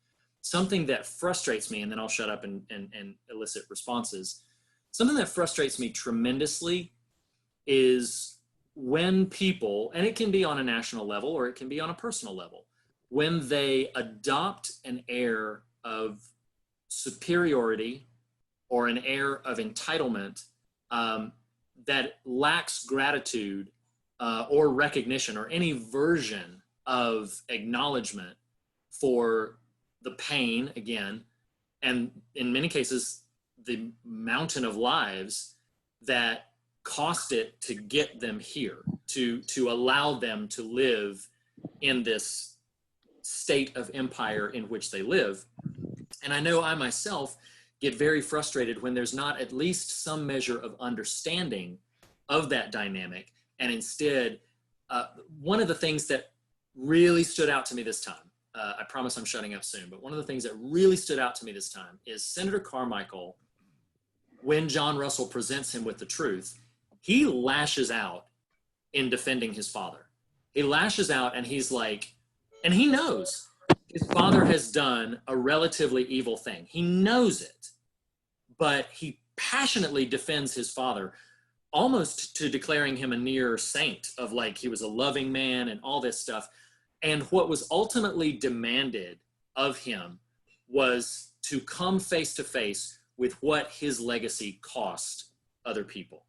Something that frustrates me, and then I'll shut up and elicit responses. Something that frustrates me tremendously is when people, and it can be on a national level or it can be on a personal level, when they adopt an air of superiority or an air of entitlement that lacks gratitude or recognition or any version of acknowledgement for the pain, again, and in many cases, the mountain of lives that cost it to get them here, to allow them to live in this state of empire in which they live. And I know I myself get very frustrated when there's not at least some measure of understanding of that dynamic. And instead, one of the things that really stood out to me this time, I promise I'm shutting up soon, but one of the things that really stood out to me this time is Senator Carmichael, when John Russell presents him with the truth, he lashes out in defending his father. He lashes out and he's like, and he knows his father has done a relatively evil thing. He knows it, but he passionately defends his father, almost to declaring him a near saint of like, he was a loving man and all this stuff. And what was ultimately demanded of him was to come face to face with what his legacy cost other people.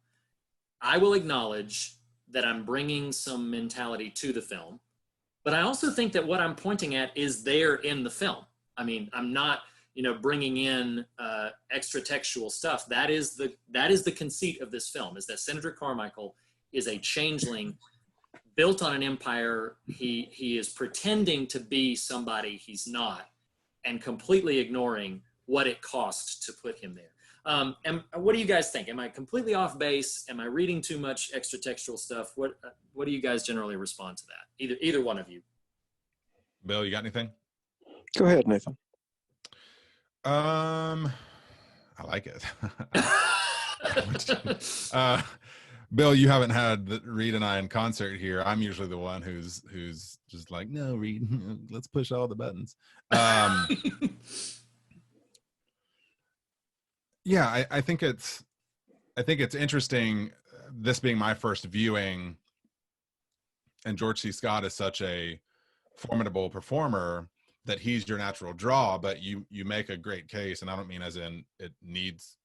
I will acknowledge that I'm bringing some mentality to the film, but I also think that what I'm pointing at is there in the film. I mean, I'm not, bringing in extra textual stuff. That is the conceit of this film, is that Senator Carmichael is a changeling built on an empire. He is pretending to be somebody he's not, and completely ignoring what it cost to put him there. And what do you guys think? Am I completely off base? Am I reading too much extra textual stuff? What do you guys generally respond to that? Either one of you.
Bill, you got anything?
Go ahead, Nathan.
I like it. Bill, you haven't had Reed and I in concert here. I'm usually the one who's just like, no, Reed, let's push all the buttons. Yeah, I think it's think it's interesting, this being my first viewing, and George C. Scott is such a formidable performer that he's your natural draw, but you make a great case, and I don't mean as in it needs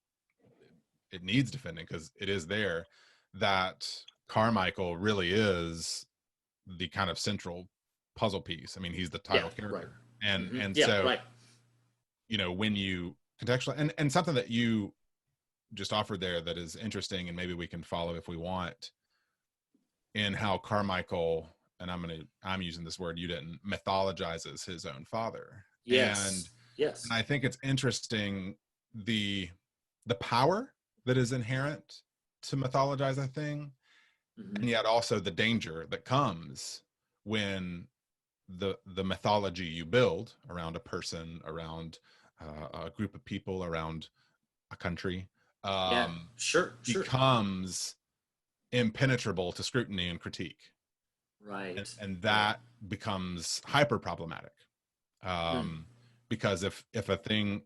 defending, because it is there, that Carmichael really is the kind of central puzzle piece. I mean, he's the title character. Right. And so, right. You know, when you contextualize, and something that you just offered there that is interesting, and maybe we can follow if we want, in how Carmichael, and I'm using this word you didn't, mythologizes his own father.
Yes.
And I think it's interesting the power that is inherent to mythologize a thing, and yet also the danger that comes when the mythology you build around a person, around a group of people, around a country, becomes impenetrable to scrutiny and critique.
Right.
And that becomes hyper problematic. Because if a thing,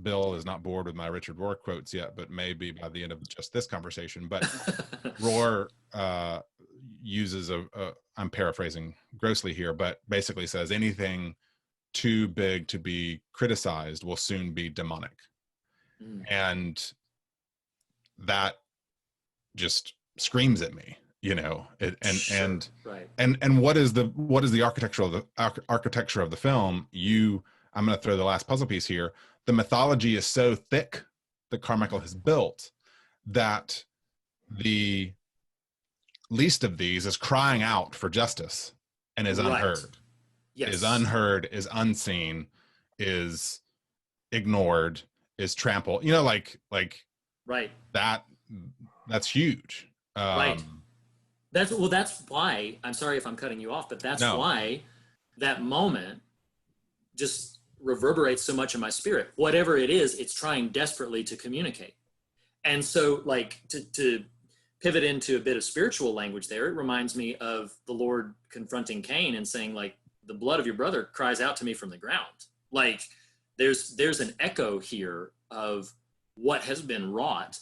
Bill is not bored with my Richard Rohr quotes yet, but maybe by the end of just this conversation. But Rohr uses I'm paraphrasing grossly here, but basically says anything too big to be criticized will soon be demonic. And that just screams at me, you know. And what is the architecture of the film? I'm going to throw the last puzzle piece here. The mythology is so thick that Carmichael has built that the least of these is crying out for justice and is unheard. Yes. Is unheard, is unseen, is ignored, is trampled. You know, like
right.
That's huge.
Right. That's why, I'm sorry if I'm cutting you off, but that's why that moment just reverberates so much in my spirit. Whatever it is, it's trying desperately to communicate. And so, like, to pivot into a bit of spiritual language there, it reminds me of the Lord confronting Cain and saying, like, the blood of your brother cries out to me from the ground. Like, there's an echo here of what has been wrought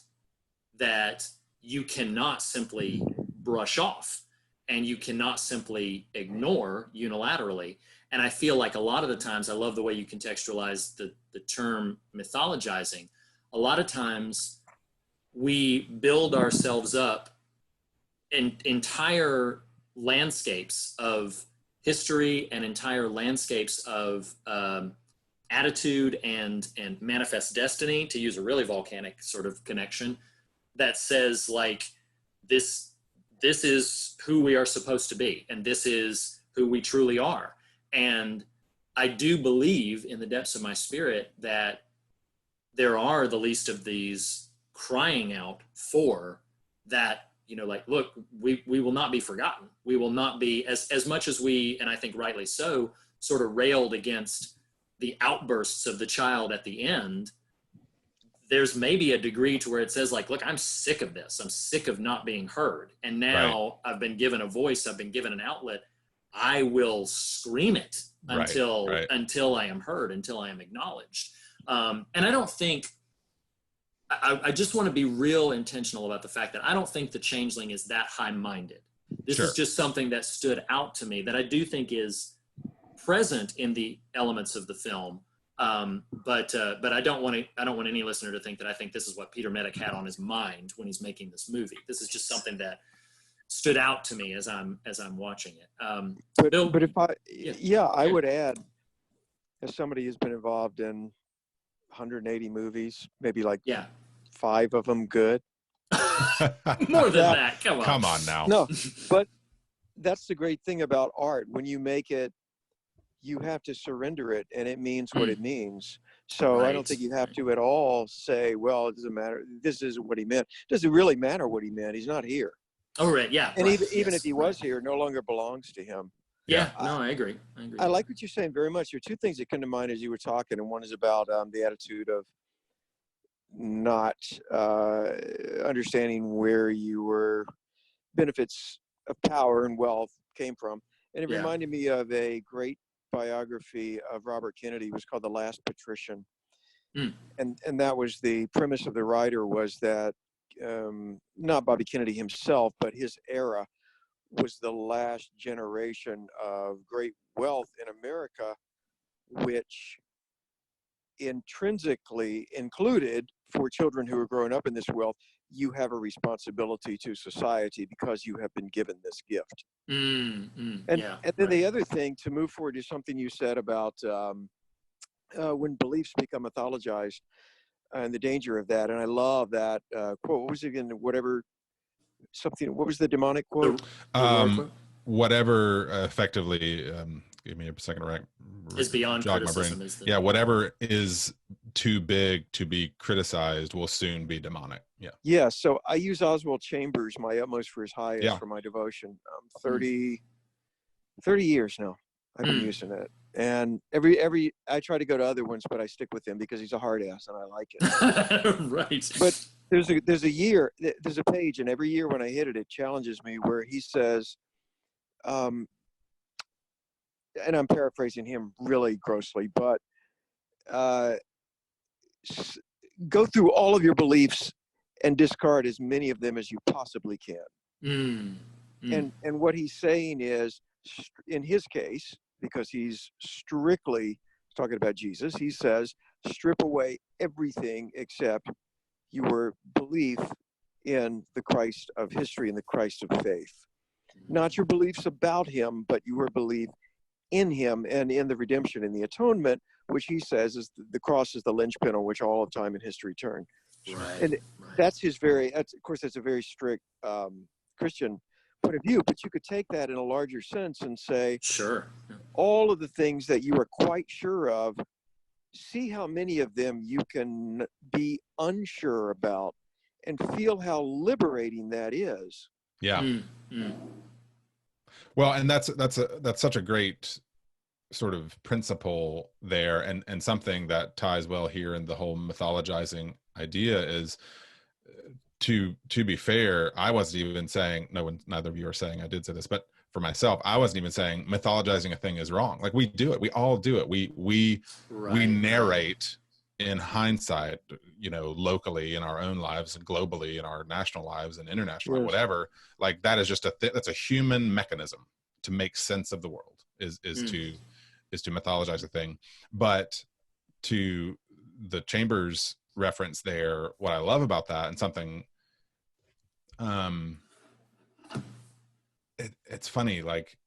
that you cannot simply brush off and you cannot simply ignore unilaterally. And I feel like a lot of the times, I love the way you contextualize the term mythologizing. A lot of times we build ourselves up in entire landscapes of history and entire landscapes of attitude and manifest destiny, to use a really volcanic sort of connection, that says, like, this is who we are supposed to be, and this is who we truly are. And I do believe in the depths of my spirit that there are the least of these crying out for that, you know, like, look, we will not be forgotten. We will not be, as much as we, and I think rightly so, sort of railed against the outbursts of the child at the end. There's maybe a degree to where it says, like, look, I'm sick of this. I'm sick of not being heard. And now I've been given a voice. I've been given an outlet. I will scream it until I am heard, until I am acknowledged. And I don't think, I just want to be real intentional about the fact that I don't think the Changeling is that high-minded. This is just something that stood out to me that I do think is present in the elements of the film. But I don't want any listener to think that I think this is what Peter Medak had on his mind when he's making this movie. This is just something that stood out to me as I'm watching it. Bill,
but if I would add, as somebody who's been involved in 180 movies, maybe like 5 of them good.
More than that.
Come on now.
No, but that's the great thing about art. When you make it, you have to surrender it, and it means what it means. So I don't think you have to at all say, well, it doesn't matter. This isn't what he meant. It doesn't really matter what he meant. He's not here.
Oh, right. Yeah.
And even if he was here, it no longer belongs to him.
Yeah. No, I agree.
I like what you're saying very much. There are 2 things that come to mind as you were talking, and one is about the attitude of not understanding where your benefits of power and wealth came from. And it reminded me of a great biography of Robert Kennedy. It was called The Last Patrician. And that was the premise of the writer, was that not Bobby Kennedy himself, but his era was the last generation of great wealth in America, which intrinsically included, for children who are growing up in this wealth, you have a responsibility to society because you have been given this gift. And then the other thing, to move forward, is something you said about when beliefs become mythologized and the danger of that. And I love that quote. What was it again? What was the demonic quote?
Whatever effectively, give me a second to
is beyond criticism.
Whatever is too big to be criticized will soon be demonic.
Yeah. So I use Oswald Chambers, my utmost for his highest, for my devotion. 30 years now I've been using it. And every I try to go to other ones, but I stick with him because he's a hard ass and I like it.
Right.
But there's a page, and every year when I hit it, it challenges me, where he says, and I'm paraphrasing him really grossly, but go through all of your beliefs and discard as many of them as you possibly can. And what he's saying is, in his case, because he's strictly talking about Jesus, he says, strip away everything except your belief in the Christ of history and the Christ of faith. Not your beliefs about him, but your belief in him and in the redemption and the atonement, which he says is the cross is the linchpin on which all of time and history turn.
Right.
And that's of course, that's a very strict Christian point of view, but you could take that in a larger sense and say,
sure,
all of the things that you are quite sure of, see how many of them you can be unsure about, and feel how liberating that is.
Well, and that's such a great sort of principle there, and something that ties well here in the whole mythologizing idea is, to be fair, I wasn't even saying, neither of you are saying I did say this, but for myself, I wasn't even saying mythologizing a thing is wrong. Like, we do it, we all do it. We narrate in hindsight, locally in our own lives and globally in our national lives and international, whatever. Like, that is just that's a human mechanism to make sense of the world, is to mythologize a thing. But to the Chambers reference there, what I love about that, and something, it's funny, like,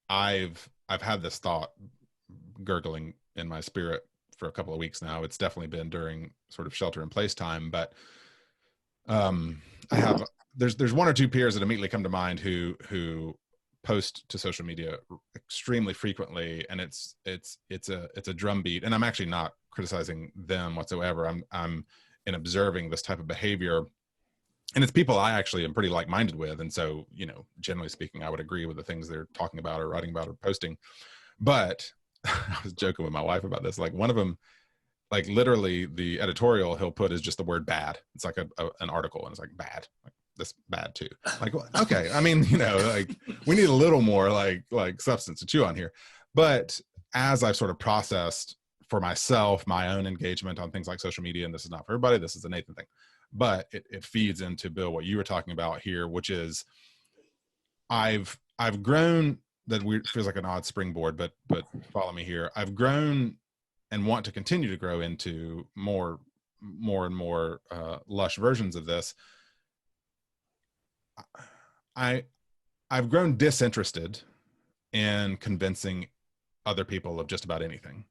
I've had this thought gurgling in my spirit for a couple of weeks now. It's definitely been during sort of shelter in place time, but there's one or two peers that immediately come to mind who post to social media extremely frequently, and it's a drumbeat. And I'm actually not criticizing them whatsoever. I'm in observing this type of behavior, and it's people I actually am pretty like-minded with, and so, generally speaking, I would agree with the things they're talking about or writing about or posting. But I was joking with my wife about this. Like, one of them, like, literally the editorial he'll put is just the word bad. It's like an article, and it's like, bad, like, this bad too. Like, okay, I mean, like, we need a little more like substance to chew on here. But as I've sort of processed for myself my own engagement on things like social media, and this is not for everybody, this is a Nathan thing, but it feeds into, Bill, what you were talking about here, which is I've grown, that feels like an odd springboard, but follow me here. I've grown and want to continue to grow into more and more lush versions of this. I've grown disinterested in convincing other people of just about anything.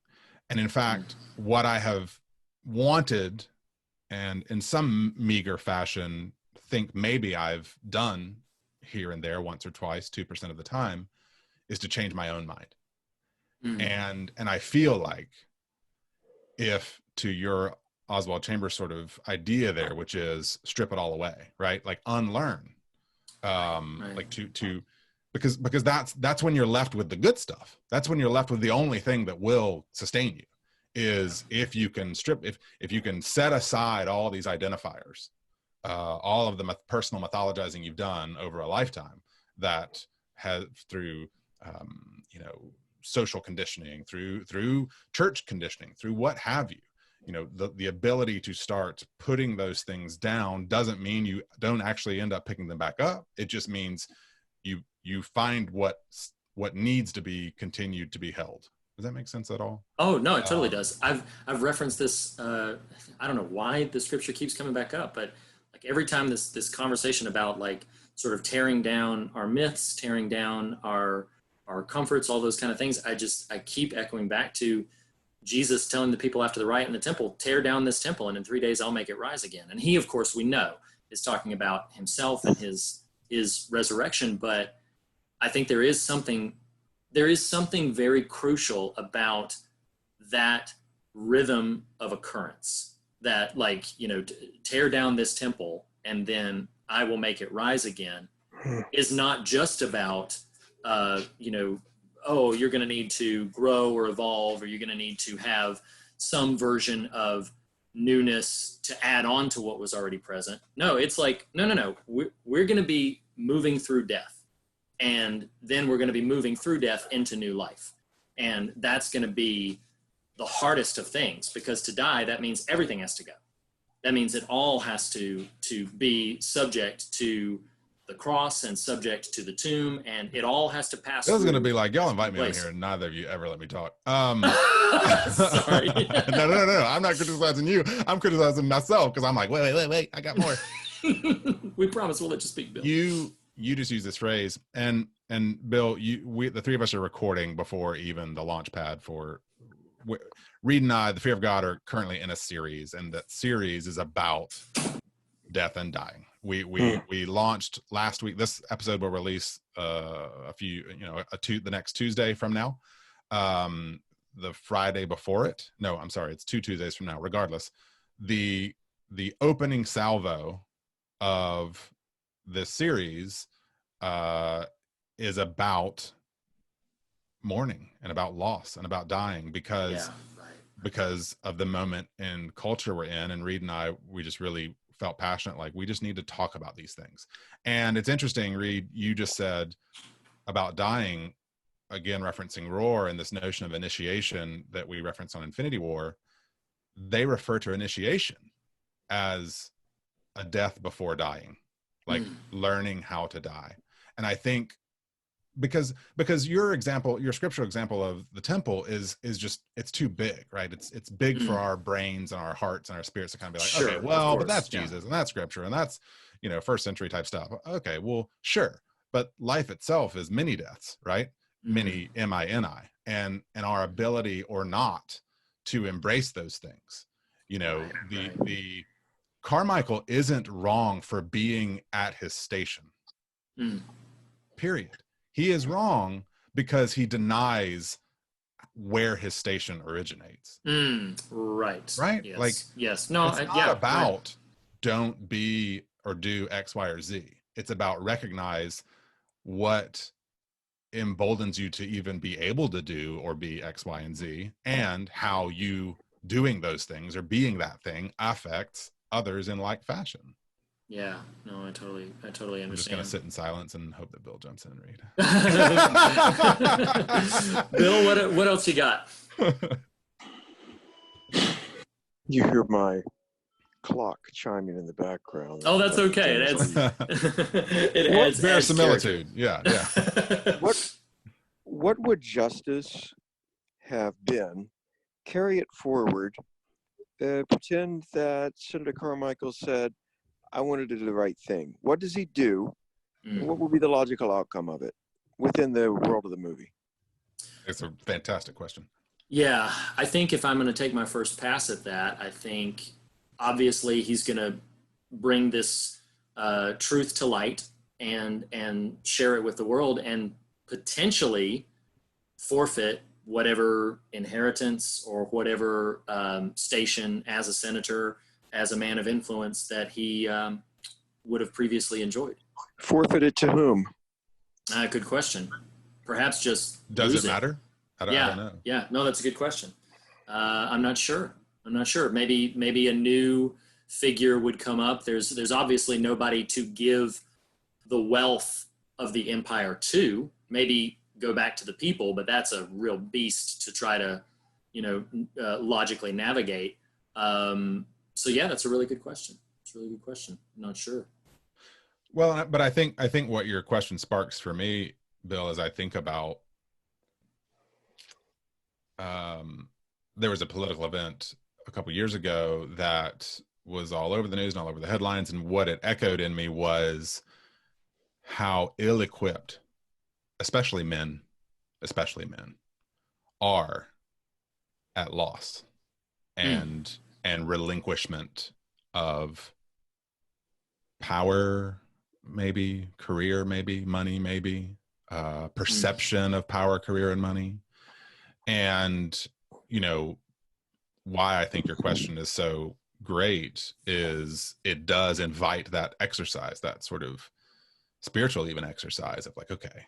And in fact, what I have wanted, and in some meager fashion think maybe I've done here and there once or twice, 2% of the time, is to change my own mind. And I feel like, if to your Oswald Chambers sort of idea there, which is strip it all away, right? Like, unlearn, like because that's when you're left with the good stuff. That's when you're left with the only thing that will sustain you, is if you can if you can set aside all these identifiers, all of the personal mythologizing you've done over a lifetime, that has through social conditioning, through church conditioning, through what have you, the ability to start putting those things down doesn't mean you don't actually end up picking them back up. It just means you find what needs to be continued to be held. Does that make sense at all?
Oh no, it totally does. I've referenced this. I don't know why the scripture keeps coming back up, but like every time this conversation about like sort of tearing down our myths, tearing down our comforts, all those kind of things, I keep echoing back to Jesus telling the people after the riot in the temple, tear down this temple, and in 3 days I'll make it rise again. And he, of course, we know is talking about himself and his resurrection, but I think there is something very crucial about that rhythm of occurrence, that like, tear down this temple and then I will make it rise again, is not just about, oh, you're going to need to grow or evolve, or you're going to need to have some version of newness to add on to what was already present. No, it's like, no. We're going to be moving through death. And then we're going to be moving through death into new life. And that's going to be the hardest of things, because to die, that means everything has to go. That means it all has to be subject to the cross and subject to the tomb, and it all has to pass.
This is going to be like, y'all invite me on here and neither of you ever let me talk.
Sorry.
No. I'm not criticizing you. I'm criticizing myself, because I'm like, wait, I got more.
We promise we'll let you speak, Bill.
You just use this phrase, and Bill, the three of us are recording before even the launch pad for Read and I, the Fear of God, are currently in a series, and that series is about death and dying. We launched last week. This episode will release the next Tuesday from now. The Friday before it. No, I'm sorry, it's 2 Tuesdays from now. Regardless, the opening salvo of this series is about mourning and about loss and about dying, because of the moment in culture we're in. And Reed and I, we just really felt passionate, like we just need to talk about these things. And it's interesting, Reed, you just said about dying, again referencing Roar and this notion of initiation that we reference on Infinity War. They refer to initiation as a death before dying, like learning how to die. And I think because your scriptural example of the temple is just, it's too big, right? It's big for our brains and our hearts and our spirits to kind of be like,
sure,
okay, well, but that's Jesus and that's scripture and that's, first century type stuff. Okay, well, sure. But life itself is many deaths, right? Many, M-I-N-I, and our ability or not to embrace those things. The Carmichael isn't wrong for being at his station. Period. He is wrong because he denies where his station originates.
Right.
Right?
Yes.
Like,
yes. No,
it's not about don't be or do X, Y, or Z. It's about recognize what emboldens you to even be able to do or be X, Y, and Z, and how you doing those things or being that thing affects others in like fashion.
Yeah, no, I totally understand.
I'm just going to sit in silence and hope that Bill jumps in and read.
Bill, what else you got?
You hear my clock chiming in the background.
Oh, that's okay. It adds
verisimilitude. Yeah.
What would justice have been? Carry it forward. Pretend that Senator Carmichael said, I wanted to do the right thing. What does he do? What would be the logical outcome of it within the world of the movie?
It's a fantastic question.
Yeah, I think if I'm going to take my first pass at that, I think obviously he's going to bring this truth to light and share it with the world, and potentially forfeit whatever inheritance or whatever station as a senator, as a man of influence that he would have previously enjoyed.
Forfeited to whom?
Good question. Perhaps just
does it matter? I don't know.
Yeah, no, that's a good question. I'm not sure. Maybe a new figure would come up. There's obviously nobody to give the wealth of the empire to. Maybe go back to the people, but that's a real beast to try to logically navigate. So yeah, that's a really good question. It's a really good question. I'm not sure.
Well, but I think what your question sparks for me, Bill, as I think about, there was a political event a couple years ago that was all over the news and all over the headlines, and what it echoed in me was how ill-equipped, especially men, are at loss and relinquishment of power, maybe career, maybe money, maybe perception of power, career, and money. And why I think your question is so great is it does invite that exercise, that sort of spiritual even exercise of like, okay,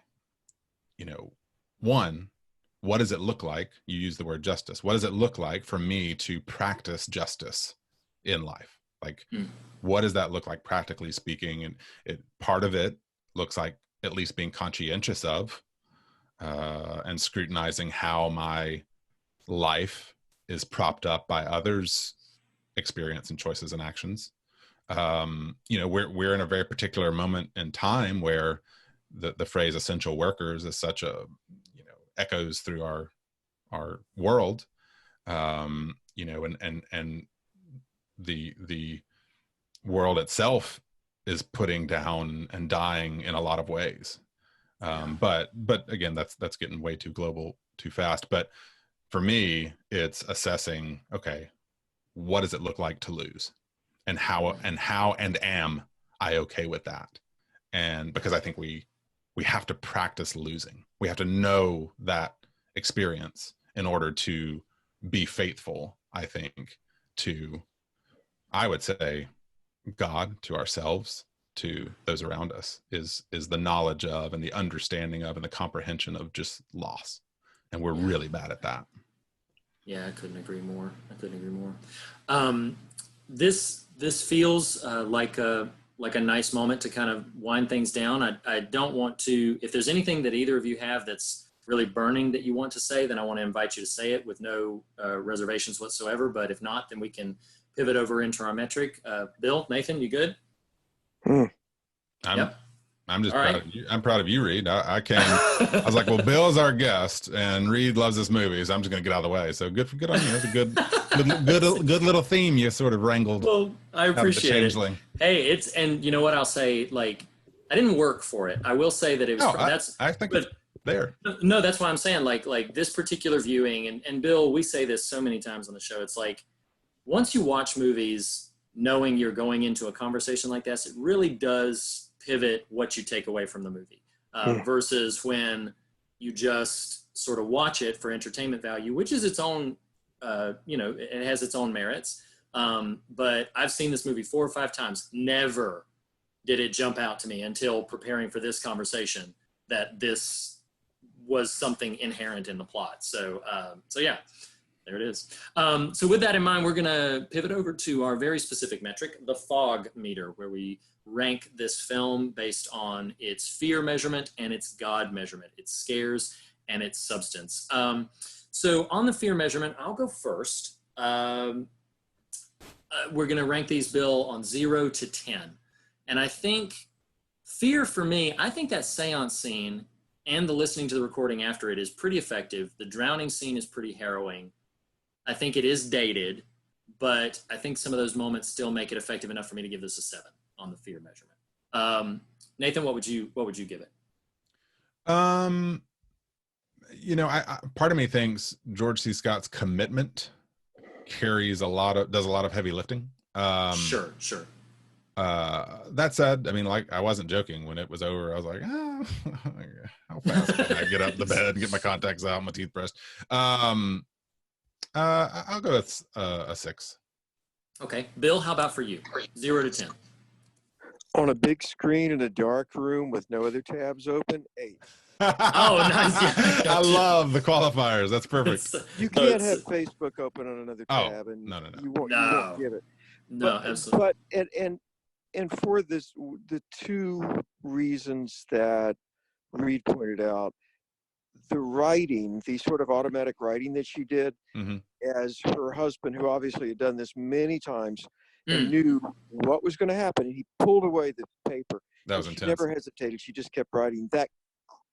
one, what does it look like? You use the word justice. What does it look like for me to practice justice in life? Like, what does that look like practically speaking? And part of it looks like at least being conscientious of and scrutinizing how my life is propped up by others' experience and choices and actions. We're in a very particular moment in time where the phrase essential workers is such a, echoes through our world, and the world itself is putting down and dying in a lot of ways. But again, that's getting way too global too fast. But for me, it's assessing, okay, what does it look like to lose? And how am I okay with that? And because I think we have to practice losing. We have to know that experience in order to be faithful, I think, to, I would say, God, to ourselves, to those around us, is the knowledge of and the understanding of and the comprehension of just loss. And we're really bad at that.
Yeah, I couldn't agree more. This feels like a nice moment to kind of wind things down. I don't want to, if there's anything that either of you have that's really burning that you want to say, then I want to invite you to say it with no reservations whatsoever. But if not, then we can pivot over into our metric. Bill, Nathan, you good?
I'm just proud of you. I'm proud of you, Reed. I was like, well, Bill's our guest and Reed loves this movie, so I'm just going to get out of the way. So good on you. It's a good little theme you sort of wrangled.
Well, I appreciate it.
Changeling.
Hey, and you know what I'll say, like, I didn't work for it. I will say that it was,
I think it's there.
No, that's why I'm saying like this particular viewing, and Bill, we say this so many times on the show. It's like, once you watch movies knowing you're going into a conversation like this, it really does pivot what you take away from the movie versus when you just sort of watch it for entertainment value, which is its own, it has its own merits. But I've seen this movie 4 or 5 times. Never did it jump out to me until preparing for this conversation that this was something inherent in the plot. So yeah, there it is. So with that in mind, we're going to pivot over to our very specific metric, the fog meter, where we rank this film based on its fear measurement and its God measurement, its scares and its substance. So on the fear measurement, I'll go first. We're going to rank these, Bill, on 0 to 10. And I think fear for me, I think that seance scene and the listening to the recording after it is pretty effective. The drowning scene is pretty harrowing. I think it is dated, but I think some of those moments still make it effective enough for me to give this a 7 on the fear measurement. Nathan, what would you give it?
I part of me thinks George C. Scott's commitment does a lot of heavy lifting.
Sure.
That said, I mean, like, I wasn't joking when it was over. I was like, how fast can I get up the bed and get my contacts out, my teeth brushed? I'll go with a 6.
Okay, Bill, how about for you? 0 to 10.
On a big screen in a dark room with no other tabs open, 8.
Oh, nice. Yeah,
I love the qualifiers. That's perfect.
You can't have Facebook open on another tab, and
no.
You won't get it.
No, absolutely.
But and for this, the 2 reasons that Reed pointed out, the writing, the sort of automatic writing that she did, as her husband, who obviously had done this many times and knew what was going to happen, and he pulled away the paper.
That was
she
intense.
Never hesitated. She just kept writing. That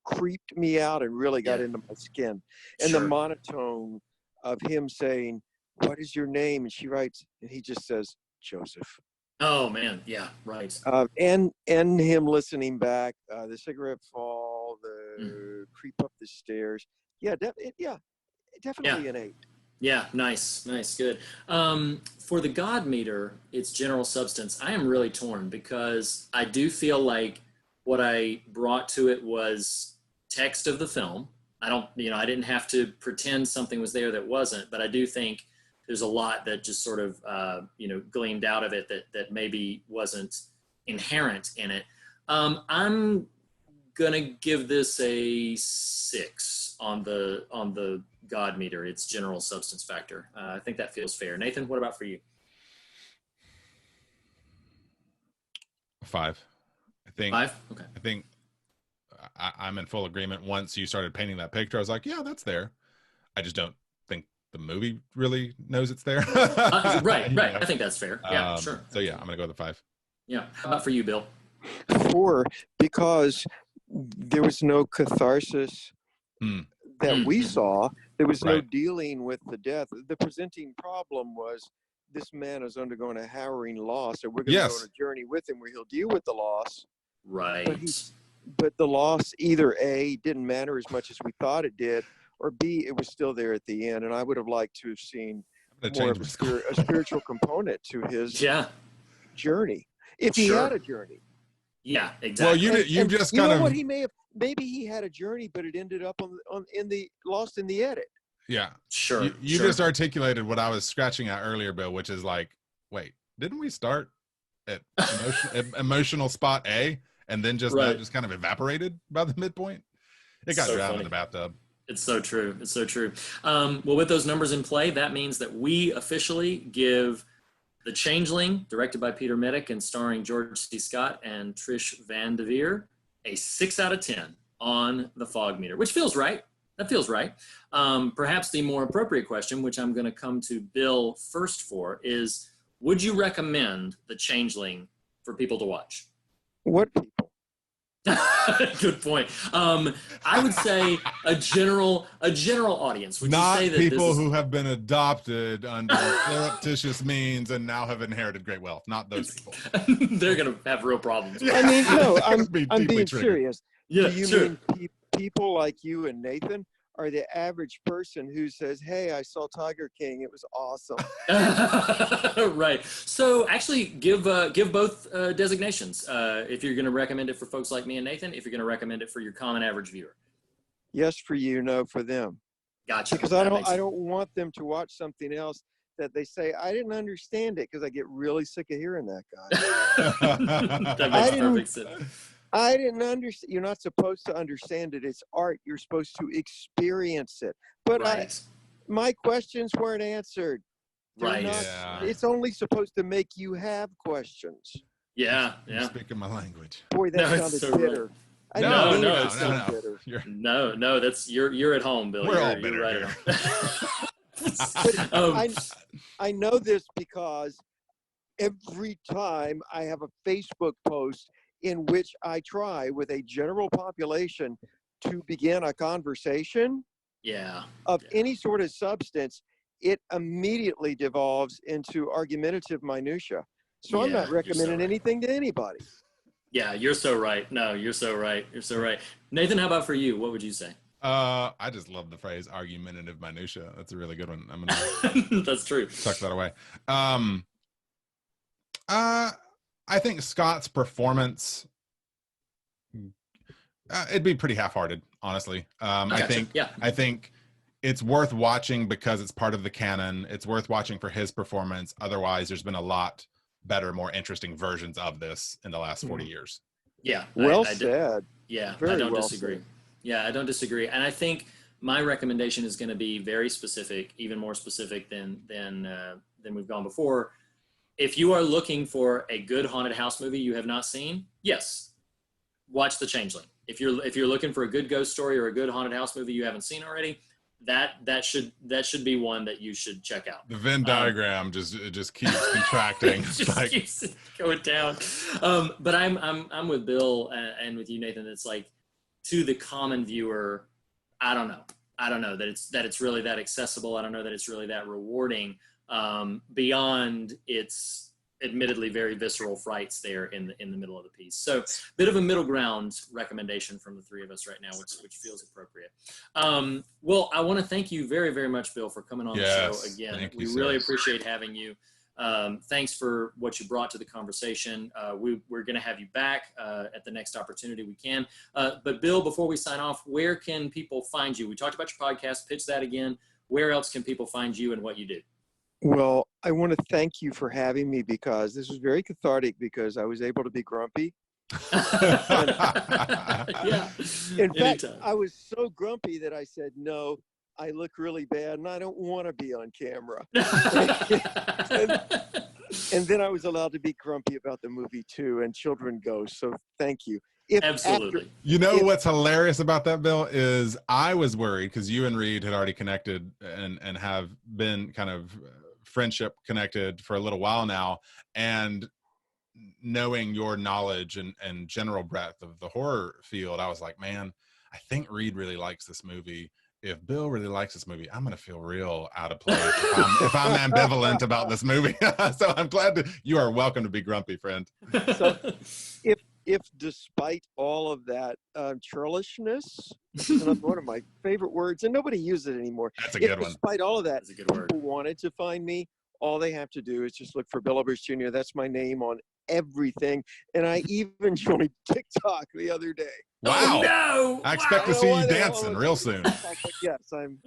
creeped me out and really got into my skin. And the monotone of him saying, "What is your name?" and she writes, and he just says, "Joseph."
Oh man, yeah, right.
And him listening back, the cigarette fall, the creep up the stairs. Yeah, definitely an 8.
Yeah, nice, good. For the God meter, its general substance, I am really torn because I do feel like what I brought to it was text of the film. I didn't have to pretend something was there that wasn't, but I do think there's a lot that just sort of, gleamed out of it that maybe wasn't inherent in it. I'm gonna give this a 6 on the God meter, its general substance factor. I think that feels fair. Nathan, what about for you?
5. I think
5. Okay.
I think I'm in full agreement. Once you started painting that picture, I was like, yeah, that's there. I just don't think the movie really knows it's there.
Right. I think that's fair. Yeah, sure.
So yeah, I'm gonna go with a 5.
Yeah. How about for you, Bill?
4, because there was no catharsis that we saw. There was no dealing with the death. The presenting problem was this man is undergoing a harrowing loss, and we're going to go on a journey with him where he'll deal with the loss.
Right.
But the loss, either A, didn't matter as much as we thought it did, or B, it was still there at the end. And I would have liked to have seen more of a spiritual component to his journey, if he had a journey.
Yeah, exactly.
Well, you just kind of
what he may have. Maybe he had a journey, but it ended up lost in the edit.
Yeah,
sure.
You just articulated what I was scratching at earlier, Bill, which is like, wait, didn't we start at emotional spot A, and then that just kind of evaporated by the midpoint? It got drowned in the bathtub.
It's so true. Well, with those numbers in play, that means that we officially give The Changeling, directed by Peter Medak and starring George C. Scott and Trish Van Devere, a 6 out of 10 on the fog meter, which feels right. That feels right. Perhaps the more appropriate question, which I'm going to come to Bill first for, is would you recommend The Changeling for people to watch?
What people?
Good point. I would say a general audience. Would
Not
you say that
people who have been adopted under surreptitious means and now have inherited great wealth. Not those people.
They're going to have real problems.
I mean, no, I'm being serious.
Yeah,
do you mean people like you and Nathan are the average person who says, "Hey, I saw Tiger King. It was awesome."
Right. So actually give both designations. If you're going to recommend it for folks like me and Nathan, if you're going to recommend it for your common average viewer.
Yes for you, no for them.
Gotcha.
Because I don't want them to watch something else that they say, "I didn't understand it," because I get really sick of hearing that guy.
That makes perfect sense.
I didn't understand. You're not supposed to understand it. It's art. You're supposed to experience it. But my questions weren't answered. It's only supposed to make you have questions.
Yeah.
You're speaking my language.
Boy, that sounded
so
bitter.
No. That's you're at home, Bill.
We're all bitter
here.
I know this because every time I have a Facebook post in which I try with a general population to begin a conversation of any sort of substance, it immediately devolves into argumentative minutia. So I'm not recommending anything to anybody.
Yeah, you're so right. No, you're so right. Nathan, how about for you? What would you say?
I just love the phrase argumentative minutia. That's a really good one. I'm gonna
That's true.
Tuck that away. I think Scott's performance, it'd be pretty half-hearted, honestly. I think it's worth watching because it's part of the canon. It's worth watching for his performance. Otherwise, there's been a lot better, more interesting versions of this in the last 40 years.
Yeah.
Well said.
Yeah, I don't disagree. Yeah, I don't disagree. And I think my recommendation is going to be very specific, even more specific than we've gone before. If you are looking for a good haunted house movie you have not seen, yes, watch The Changeling. if you're looking for a good ghost story or a good haunted house movie you haven't seen already, that should be one that you should check out.
The Venn diagram just keeps contracting.
Just keeps going down. But I'm with Bill and with you, Nathan. It's like, to the common viewer, I don't know that it's really that accessible. I don't know that it's really that rewarding, beyond its admittedly very visceral frights there in the middle of the piece. So, bit of a middle ground recommendation from the three of us right now, which feels appropriate. Well, I want to thank you very, very much, Bill, for coming on the show again. We really appreciate having you. Thanks for what you brought to the conversation. We're going to have you back at the next opportunity we can. But Bill, before we sign off, where can people find you? We talked about your podcast. Pitch that again. Where else can people find you and what you do?
Well, I want to thank you for having me, because this was very cathartic, because I was able to be grumpy.
Yeah.
In fact, I was so grumpy that I said, no, I look really bad and I don't want to be on camera. and then I was allowed to be grumpy about the movie too, and Children Ghost. So thank you.
Absolutely.
What's hilarious about that, Bill, is I was worried because you and Reed had already connected and have been kind of friendship connected for a little while now, and knowing your knowledge and general breadth of the horror field, I was like, man, I think Reed really likes this movie. If Bill really likes this movie, I'm going to feel real out of place if I'm ambivalent about this movie. So I'm glad you are welcome to be grumpy, friend.
So if despite all of that churlishness, which is another one of my favorite words, and nobody uses it anymore.
That's a good one.
Despite all of that,
That's a good word.
people wanted to find me, all they have to do is just look for Bill Oberst Jr. That's my name on everything. And I even joined TikTok the other day.
Wow.
Oh, no.
I expect to see you dancing real soon.
Yes, I'm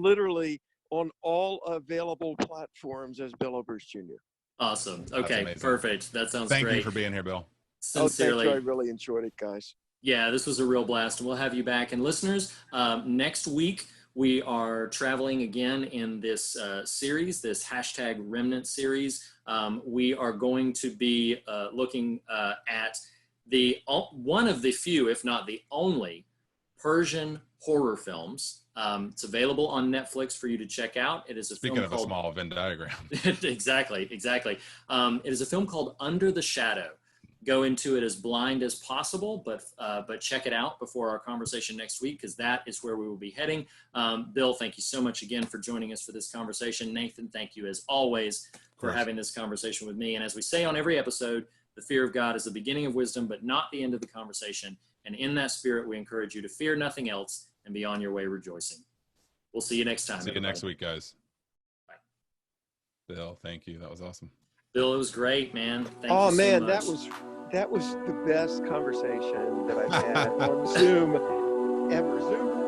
literally on all available platforms as Bill Oberst Jr.
Awesome. Okay, perfect. That sounds great.
Thank you for being here, Bill.
Sincerely.
Thank you. I really enjoyed it, guys.
Yeah, this was a real blast, and we'll have you back. And listeners, next week we are traveling again in this series, this #Remnant series. We are going to be looking at one of the few, if not the only, Persian horror films. It's available on Netflix for you to check out. It is a
Speaking of a small Venn diagram.
Exactly. It is a film called Under the Shadow. Go into it as blind as possible, but check it out before our conversation next week, because that is where we will be heading. Bill, thank you so much again for joining us for this conversation. Nathan, thank you as always for having this conversation with me. And as we say on every episode, the fear of God is the beginning of wisdom, but not the end of the conversation. And in that spirit, we encourage you to fear nothing else and be on your way rejoicing. We'll see you next time.
See you next week, guys. Bye. Bill, thank you. That was awesome.
Bill, it was great, man. Thank
you
so
much. That was the best conversation that I've had on Zoom ever. Zoom